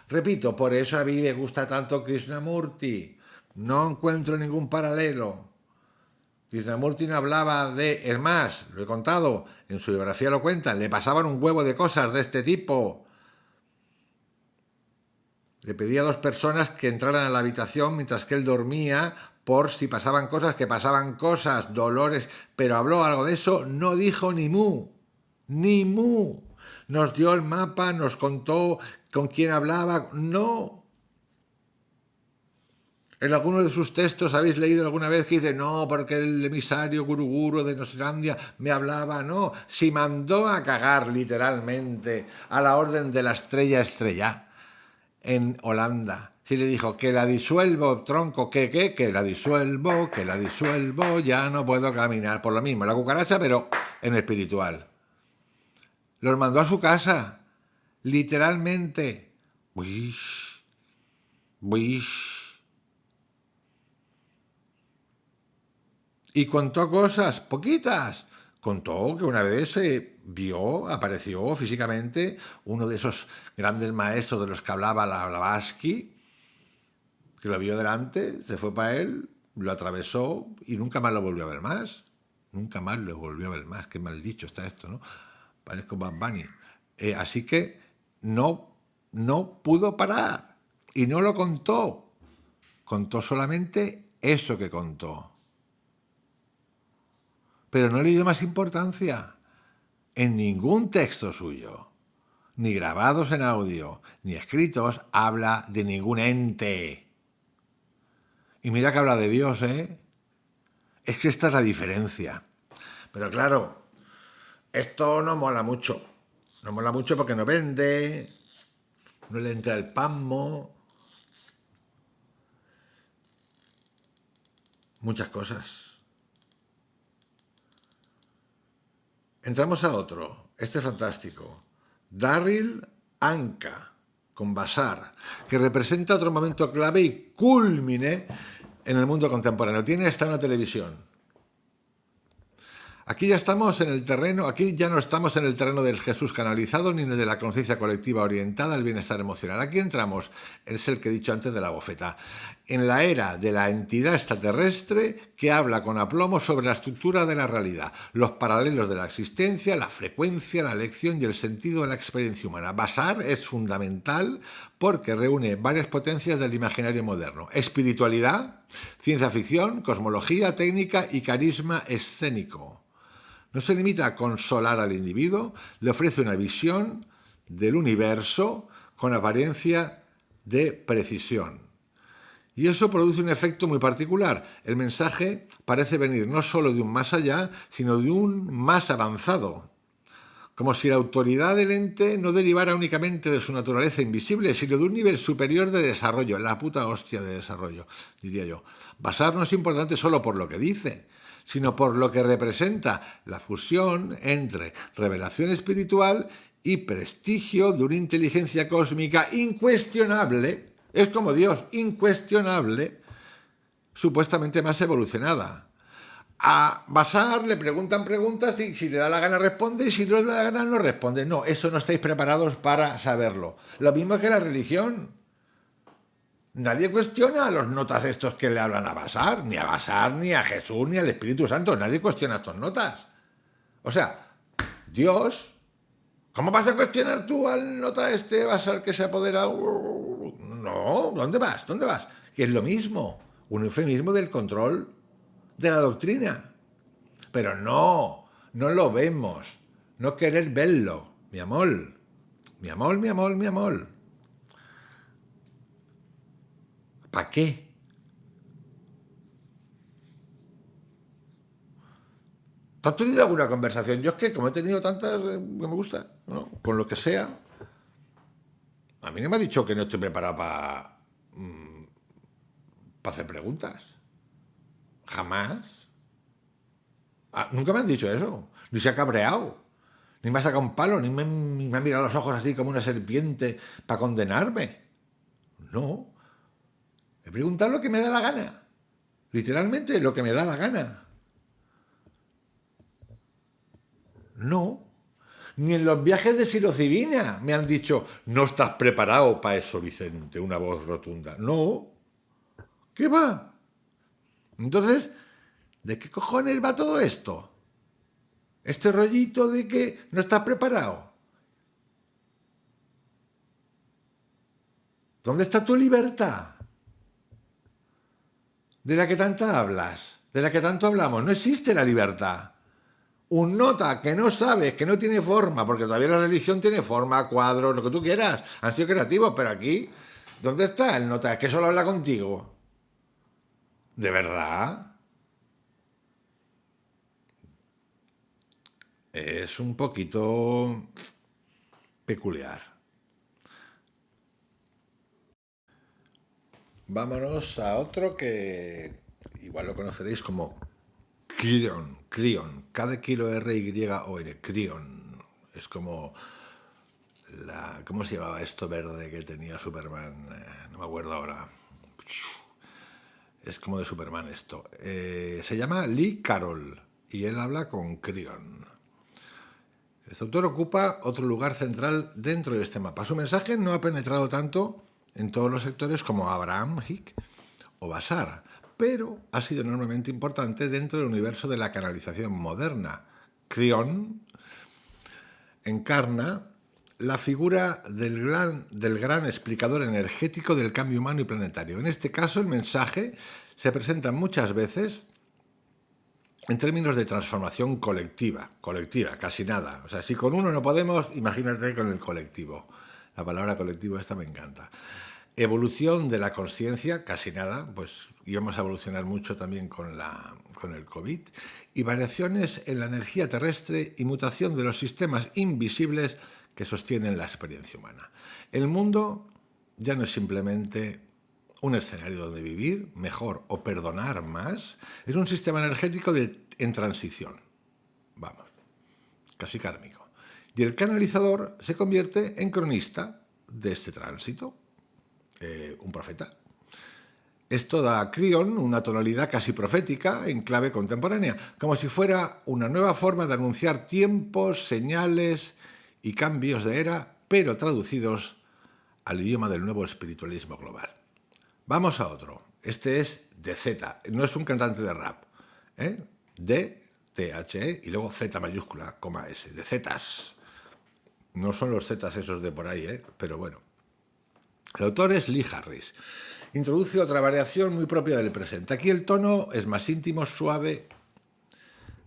Repito, por eso a mí me gusta tanto Krishnamurti. No encuentro ningún paralelo. Krishnamurti no hablaba de... Es más, lo he contado, en su biografía lo cuentan, le pasaban un huevo de cosas de este tipo. Le pedía a 2 personas que entraran a la habitación mientras que él dormía por si pasaban cosas, que pasaban cosas, dolores, pero habló algo de eso, no dijo ni mu, ni mu. Nos dio el mapa, nos contó con quién hablaba, no. En alguno de sus textos habéis leído alguna vez que dice, no, porque el emisario Guruguru de Neoslandia me hablaba, no. Si mandó a cagar literalmente a la orden de la estrella en Holanda. Si le dijo que la disuelvo, tronco, que la disuelvo, ya no puedo caminar. Por lo mismo, la cucaracha, pero en espiritual. Los mandó a su casa, literalmente. Wish, wish. Y contó cosas, poquitas. Contó que una vez apareció físicamente uno de esos grandes maestros de los que hablaba la Blavatsky, que lo vio delante, se fue para él, lo atravesó y nunca más lo volvió a ver más. Nunca más lo volvió a ver más. Qué mal dicho está esto, ¿no? Parezco Bad Bunny. Así que no pudo parar y no lo contó. Contó solamente eso que contó. Pero no le dio más importancia. En ningún texto suyo, ni grabados en audio, ni escritos, habla de ningún ente. Y mira que habla de Dios, ¿eh? Es que esta es la diferencia. Pero claro, esto no mola mucho. No mola mucho porque no vende, no le entra el pasmo. Muchas cosas. Entramos a otro. Este es fantástico. Daryl Anka, con Basar, que representa otro momento clave y cúlmine en el mundo contemporáneo. Tiene hasta una televisión. Aquí ya estamos en el terreno, aquí ya no estamos en el terreno del Jesús canalizado ni en el de la conciencia colectiva orientada al bienestar emocional. Aquí entramos, es el que he dicho antes de la bofeta, en la era de la entidad extraterrestre que habla con aplomo sobre la estructura de la realidad, los paralelos de la existencia, la frecuencia, la elección y el sentido de la experiencia humana. Basar es fundamental porque reúne varias potencias del imaginario moderno: espiritualidad, ciencia ficción, cosmología, técnica y carisma escénico. No se limita a consolar al individuo, le ofrece una visión del universo con apariencia de precisión. Y eso produce un efecto muy particular. El mensaje parece venir no solo de un más allá, sino de un más avanzado. Como si la autoridad del ente no derivara únicamente de su naturaleza invisible, sino de un nivel superior de desarrollo, la puta hostia de desarrollo, diría yo. Basar no es importante solo por lo que dice, sino por lo que representa la fusión entre revelación espiritual y prestigio de una inteligencia cósmica incuestionable, es como Dios, incuestionable, supuestamente más evolucionada. A Basar le preguntan preguntas y si le da la gana responde y si no le da la gana no responde. No, eso no estáis preparados para saberlo. Lo mismo que la religión. Nadie cuestiona a los notas estos que le hablan a Basar, ni a Jesús, ni al Espíritu Santo. Nadie cuestiona estos notas. O sea, Dios, ¿cómo vas a cuestionar tú al nota este Basar que se apodera? No, ¿dónde vas? ¿Dónde vas? Que es lo mismo, un eufemismo del control de la doctrina. Pero no lo vemos, no querer verlo, mi amor, mi amor, mi amor, mi amor. ¿Para qué? ¿Tú has tenido alguna conversación? Yo es que como he tenido tantas que me gusta, ¿no? Con lo que sea, a mí no me ha dicho que no estoy preparado para hacer preguntas. Jamás. Nunca me han dicho eso. Ni se ha cabreado. Ni me ha sacado un palo. Ni me ha mirado los ojos así como una serpiente para condenarme. No. He preguntado lo que me da la gana. Literalmente lo que me da la gana. No. Ni en los viajes de psilocibina me han dicho, no estás preparado para eso, Vicente, una voz rotunda. No. ¿Qué va? Entonces, ¿de qué cojones va todo esto? Este rollito de que no estás preparado. ¿Dónde está tu libertad? De la que tanto hablas, de la que tanto hablamos. No existe la libertad. Un nota que no sabes, que no tiene forma, porque todavía la religión tiene forma, cuadros, lo que tú quieras. Han sido creativos, pero aquí, ¿dónde está el nota que solo habla contigo? ¿De verdad? Es un poquito peculiar. Vámonos a otro que igual lo conoceréis como Crion. K de kilo R-Y-O-N. Crion. Es como ¿cómo se llamaba esto verde que tenía Superman? No me acuerdo ahora. Es como de Superman esto. Se llama Lee Carroll y él habla con Crion. Este autor ocupa otro lugar central dentro de este mapa. Su mensaje no ha penetrado tanto en todos los sectores como Abraham Hicks o Basar, pero ha sido enormemente importante dentro del universo de la canalización moderna. Crion encarna la figura del gran explicador energético del cambio humano y planetario. En este caso, el mensaje se presenta muchas veces en términos de transformación colectiva, casi nada. O sea, si con uno no podemos, imagínate con el colectivo. La palabra colectivo esta me encanta. Evolución de la conciencia, casi nada, pues íbamos a evolucionar mucho también con el COVID, y variaciones en la energía terrestre y mutación de los sistemas invisibles que sostienen la experiencia humana. El mundo ya no es simplemente un escenario donde vivir mejor o perdonar más, es un sistema energético en transición. Vamos, casi kármico. Y el canalizador se convierte en cronista de este tránsito. Un profeta. Esto da a Crion una tonalidad casi profética en clave contemporánea, como si fuera una nueva forma de anunciar tiempos, señales y cambios de era, pero traducidos al idioma del nuevo espiritualismo global. Vamos a otro. Este es de Z, no es un cantante de rap. D, T-H-E y luego Z mayúscula, coma S, de Zetas. No son los Zetas esos de por ahí, pero bueno. El autor es Lee Harris. Introduce otra variación muy propia del presente. Aquí el tono es más íntimo, suave,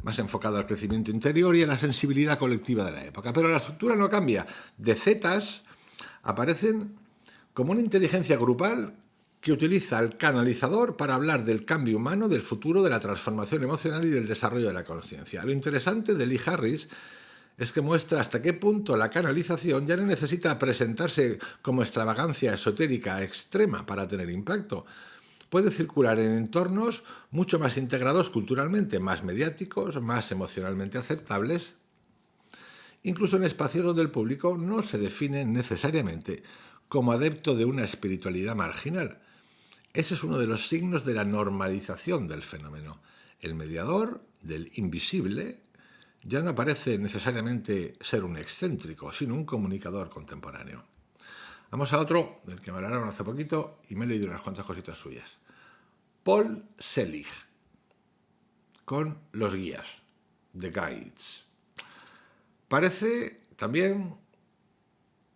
más enfocado al crecimiento interior y a la sensibilidad colectiva de la época. Pero la estructura no cambia. De Zetas aparecen como una inteligencia grupal que utiliza al canalizador para hablar del cambio humano, del futuro, de la transformación emocional y del desarrollo de la conciencia. Lo interesante de Lee Harris es que muestra hasta qué punto la canalización ya no necesita presentarse como extravagancia esotérica extrema para tener impacto. Puede circular en entornos mucho más integrados culturalmente, más mediáticos, más emocionalmente aceptables, incluso en espacios donde el público no se define necesariamente como adepto de una espiritualidad marginal. Ese es uno de los signos de la normalización del fenómeno. El mediador del invisible ya no parece necesariamente ser un excéntrico, sino un comunicador contemporáneo. Vamos a otro, del que me hablaron hace poquito y me he leído unas cuantas cositas suyas. Paul Selig, con Los Guías, The Guides. Parece también,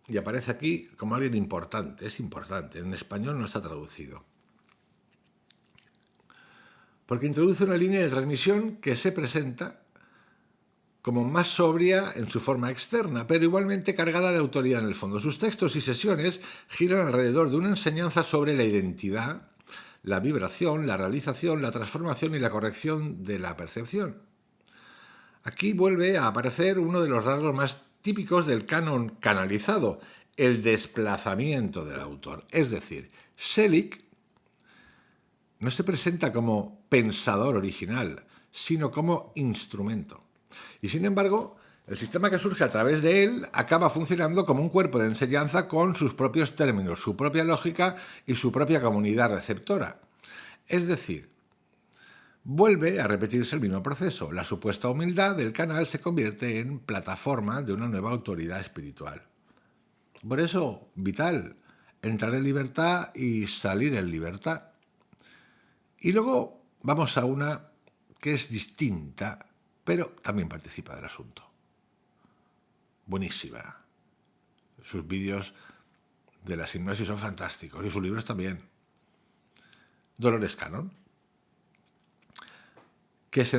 y aparece aquí como alguien importante, es importante, en español no está traducido, porque introduce una línea de transmisión que se presenta como más sobria en su forma externa, pero igualmente cargada de autoridad en el fondo. Sus textos y sesiones giran alrededor de una enseñanza sobre la identidad, la vibración, la realización, la transformación y la corrección de la percepción. Aquí vuelve a aparecer uno de los rasgos más típicos del canon canalizado, el desplazamiento del autor. Es decir, Selig no se presenta como pensador original, sino como instrumento. Y sin embargo, el sistema que surge a través de él acaba funcionando como un cuerpo de enseñanza con sus propios términos, su propia lógica y su propia comunidad receptora. Es decir, vuelve a repetirse el mismo proceso. La supuesta humildad del canal se convierte en plataforma de una nueva autoridad espiritual. Por eso, vital, entrar en libertad y salir en libertad. Y luego vamos a una que es distinta, pero también participa del asunto. Buenísima. Sus vídeos de la hipnosis son fantásticos y sus libros también. Dolores Cannon, que es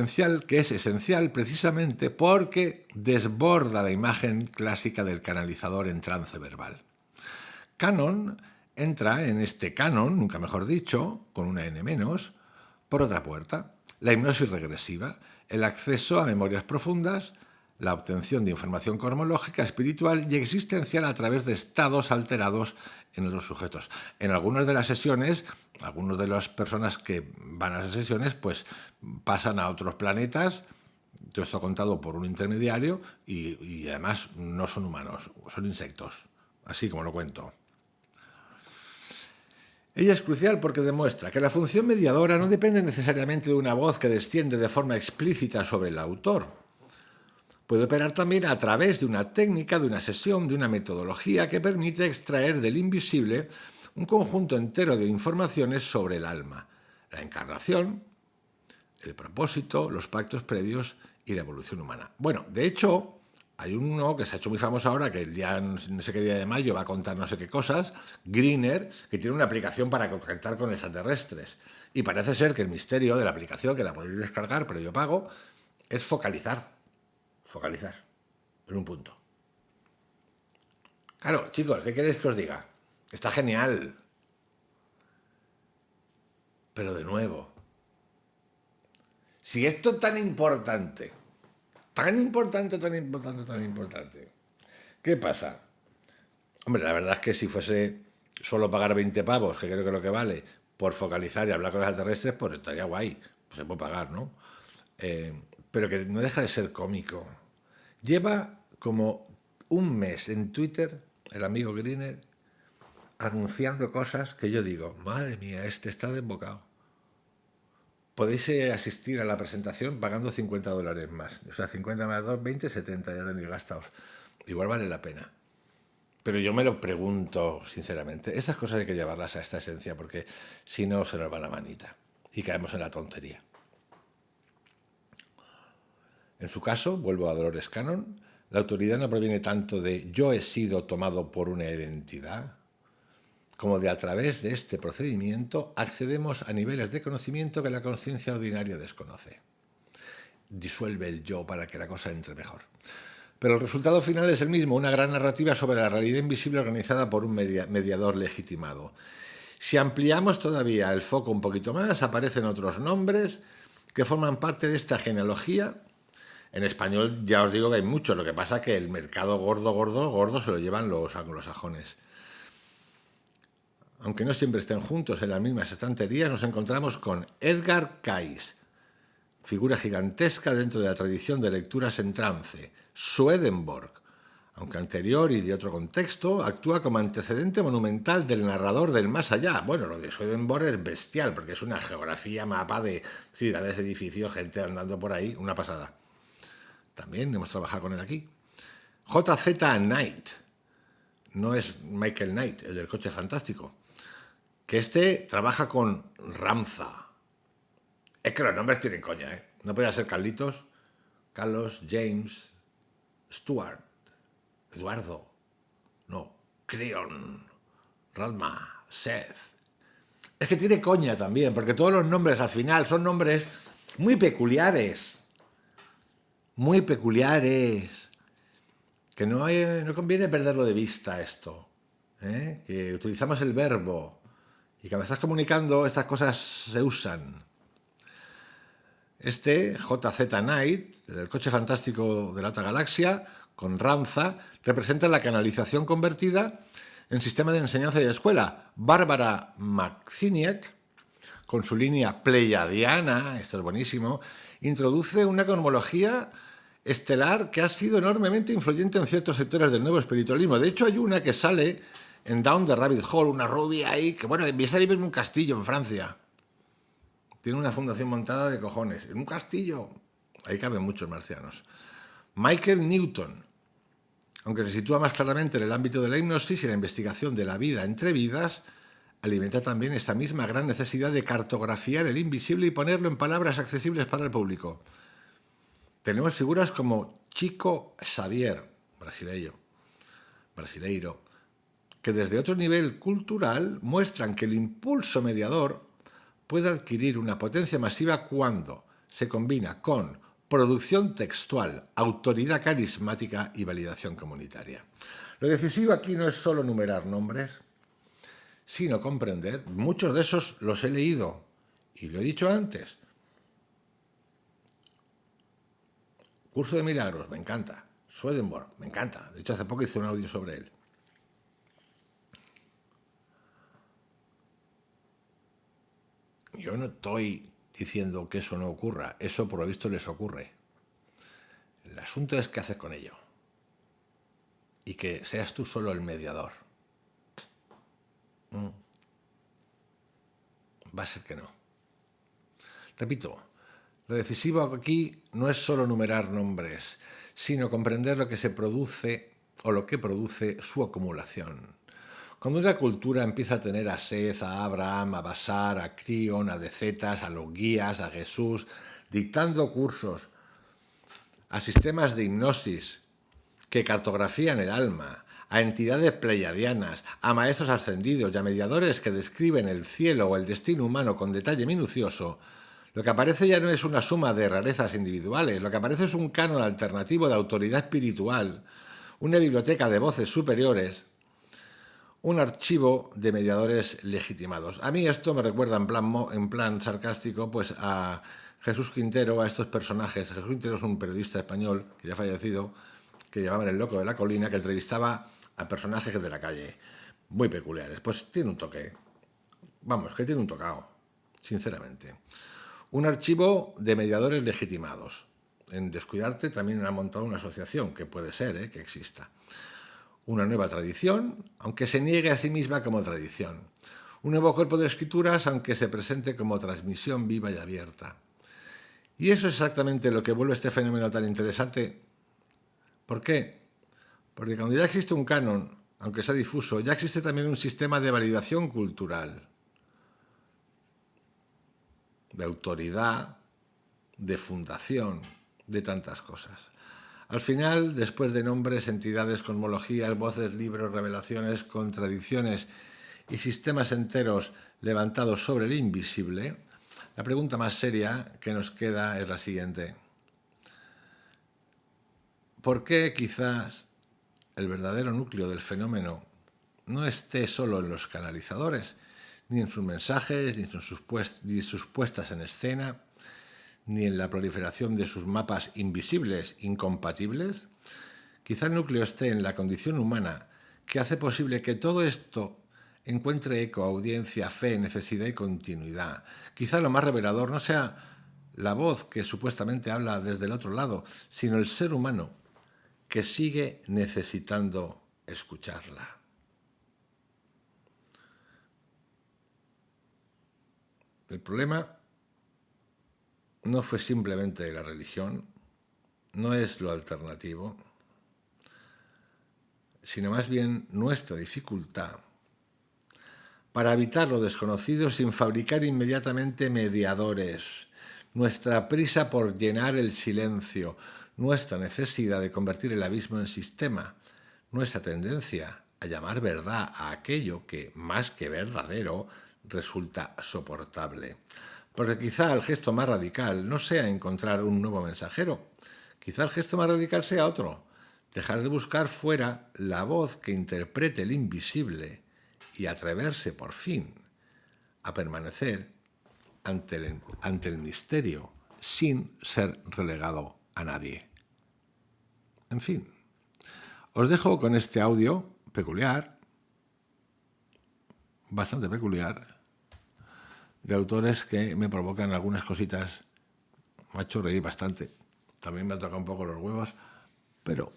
esencial precisamente porque desborda la imagen clásica del canalizador en trance verbal. Cannon entra en este canon, nunca mejor dicho, con una N menos, por otra puerta. La hipnosis regresiva, el acceso a memorias profundas, la obtención de información cosmológica, espiritual y existencial a través de estados alterados en los sujetos. En algunas de las sesiones, algunas de las personas que van a las sesiones, pues pasan a otros planetas, todo esto contado por un intermediario, y además no son humanos, son insectos, así como lo cuento. Ella es crucial porque demuestra que la función mediadora no depende necesariamente de una voz que desciende de forma explícita sobre el autor. Puede operar también a través de una técnica, de una sesión, de una metodología que permite extraer del invisible un conjunto entero de informaciones sobre el alma, la encarnación, el propósito, los pactos previos y la evolución humana. Bueno, de hecho, hay uno que se ha hecho muy famoso ahora, que el día no sé qué día de mayo va a contar no sé qué cosas, Greener, que tiene una aplicación para contactar con extraterrestres. Y parece ser que el misterio de la aplicación, que la podéis descargar, pero yo pago, es focalizar en un punto. Claro, chicos, ¿qué queréis que os diga? Está genial. Pero de nuevo, si esto es tan importante, ¿qué pasa? Hombre, la verdad es que si fuese solo pagar 20 pavos, que creo que es lo que vale, por focalizar y hablar con los extraterrestres, pues estaría guay. Pues se puede pagar, ¿no? Pero que no deja de ser cómico. Lleva como un mes en Twitter, el amigo Greener, anunciando cosas que yo digo, madre mía, este está desbocado. Podéis asistir a la presentación pagando $50 más. O sea, 50 más 2, 20, 70 ya tenéis gastados. Igual vale la pena. Pero yo me lo pregunto sinceramente. Estas cosas hay que llevarlas a esta esencia porque si no se nos va la manita y caemos en la tontería. En su caso, vuelvo a Dolores Cannon, la autoridad no proviene tanto de yo he sido tomado por una identidad, como de a través de este procedimiento accedemos a niveles de conocimiento que la conciencia ordinaria desconoce. Disuelve el yo para que la cosa entre mejor. Pero el resultado final es el mismo, una gran narrativa sobre la realidad invisible organizada por un mediador legitimado. Si ampliamos todavía el foco un poquito más, aparecen otros nombres que forman parte de esta genealogía. En español ya os digo que hay muchos, lo que pasa es que el mercado gordo se lo llevan los anglosajones. Aunque no siempre estén juntos en las mismas estanterías, nos encontramos con Edgar Cayce, figura gigantesca dentro de la tradición de lecturas en trance. Swedenborg, aunque anterior y de otro contexto, actúa como antecedente monumental del narrador del más allá. Bueno, lo de Swedenborg es bestial, porque es una geografía, mapa de ciudades, edificios, gente andando por ahí, una pasada. También hemos trabajado con él aquí. J.Z. Knight, no es Michael Knight, el del coche fantástico, que este trabaja con Ramza. Es que los nombres tienen coña, ¿eh? No podía ser Carlitos, Carlos, James, Stuart, Eduardo, no, Creon, Radma, Seth. Es que tiene coña también, porque todos los nombres al final son nombres muy peculiares. Muy peculiares. Que no conviene perderlo de vista esto. Que utilizamos el verbo. Y cuando estás comunicando, estas cosas se usan. Este, J.Z. Knight, del coche fantástico de la otra galaxia, con Ramza, representa la canalización convertida en sistema de enseñanza y de escuela. Bárbara Maxiniak, con su línea pleiadiana, esto es buenísimo, introduce una cosmología estelar que ha sido enormemente influyente en ciertos sectores del nuevo espiritualismo. De hecho, hay una que sale en Down the Rabbit Hole, una rubia ahí, que bueno, empieza a vivir en un castillo en Francia. Tiene una fundación montada de cojones. En un castillo. Ahí caben muchos marcianos. Michael Newton, aunque se sitúa más claramente en el ámbito de la hipnosis y la investigación de la vida entre vidas, alimenta también esta misma gran necesidad de cartografiar el invisible y ponerlo en palabras accesibles para el público. Tenemos figuras como Chico Xavier, brasileiro, que desde otro nivel cultural muestran que el impulso mediador puede adquirir una potencia masiva cuando se combina con producción textual, autoridad carismática y validación comunitaria. Lo decisivo aquí no es solo numerar nombres, sino comprender. Muchos de esos los he leído y lo he dicho antes. Curso de Milagros, me encanta. Swedenborg, me encanta. De hecho, hace poco hice un audio sobre él. Yo no estoy diciendo que eso no ocurra. Eso, por lo visto, les ocurre. El asunto es qué haces con ello. Y que seas tú solo el mediador. Va a ser que no. Repito, lo decisivo aquí no es solo numerar nombres, sino comprender lo que se produce o lo que produce su acumulación. Cuando una cultura empieza a tener a Seth, a Abraham, a Basar, a Crion, a Decetas, a los guías, a Jesús, dictando cursos, a sistemas de hipnosis que cartografían el alma, a entidades pleiadianas, a maestros ascendidos y a mediadores que describen el cielo o el destino humano con detalle minucioso, lo que aparece ya no es una suma de rarezas individuales, lo que aparece es un canon alternativo de autoridad espiritual, una biblioteca de voces superiores, un archivo de mediadores legitimados. A mí esto me recuerda en plan sarcástico pues a Jesús Quintero, a estos personajes. Jesús Quintero es un periodista español que ya ha fallecido, que llamaban El Loco de la Colina, que entrevistaba a personajes de la calle, muy peculiares. Pues tiene un toque, vamos, que tiene un tocado, sinceramente. Un archivo de mediadores legitimados. En Descuidarte también han montado una asociación, que puede ser que exista. una nueva tradición, aunque se niegue a sí misma como tradición, un nuevo cuerpo de escrituras, aunque se presente como transmisión viva y abierta. Y eso es exactamente lo que vuelve este fenómeno tan interesante. ¿Por qué? Porque cuando ya existe un canon, aunque sea difuso, ya existe también un sistema de validación cultural, de autoridad, de fundación, de tantas cosas. Al final, después de nombres, entidades, cosmologías, voces, libros, revelaciones, contradicciones y sistemas enteros levantados sobre el invisible, la pregunta más seria que nos queda es la siguiente. ¿Por qué quizás el verdadero núcleo del fenómeno no esté solo en los canalizadores, ni en sus mensajes, ni en sus puestas en escena, ni en la proliferación de sus mapas invisibles incompatibles? Quizá el núcleo esté en la condición humana que hace posible que todo esto encuentre eco, audiencia, fe, necesidad y continuidad. Quizá lo más revelador no sea la voz que supuestamente habla desde el otro lado, sino el ser humano que sigue necesitando escucharla. El problema no fue simplemente la religión, no es lo alternativo, sino más bien nuestra dificultad para evitar lo desconocido sin fabricar inmediatamente mediadores, nuestra prisa por llenar el silencio, nuestra necesidad de convertir el abismo en sistema, nuestra tendencia a llamar verdad a aquello que, más que verdadero, resulta soportable. Porque quizá el gesto más radical no sea encontrar un nuevo mensajero, quizá el gesto más radical sea otro, dejar de buscar fuera la voz que interprete el invisible y atreverse por fin a permanecer ante el misterio sin ser relegado a nadie. En fin, os dejo con este audio peculiar, bastante peculiar, de autores que me provocan algunas cositas. Me ha hecho reír bastante. También me ha tocado un poco los huevos, pero,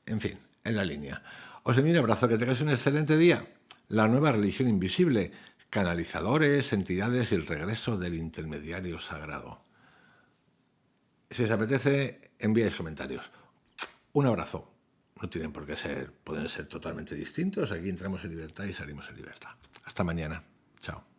en fin, en la línea. Os envío un abrazo, que tengáis un excelente día. La nueva religión invisible, canalizadores, entidades y el regreso del intermediario sagrado. Si os apetece, enviáis comentarios. Un abrazo. No tienen por qué ser, pueden ser totalmente distintos. Aquí entramos en libertad y salimos en libertad. Hasta mañana. Chao.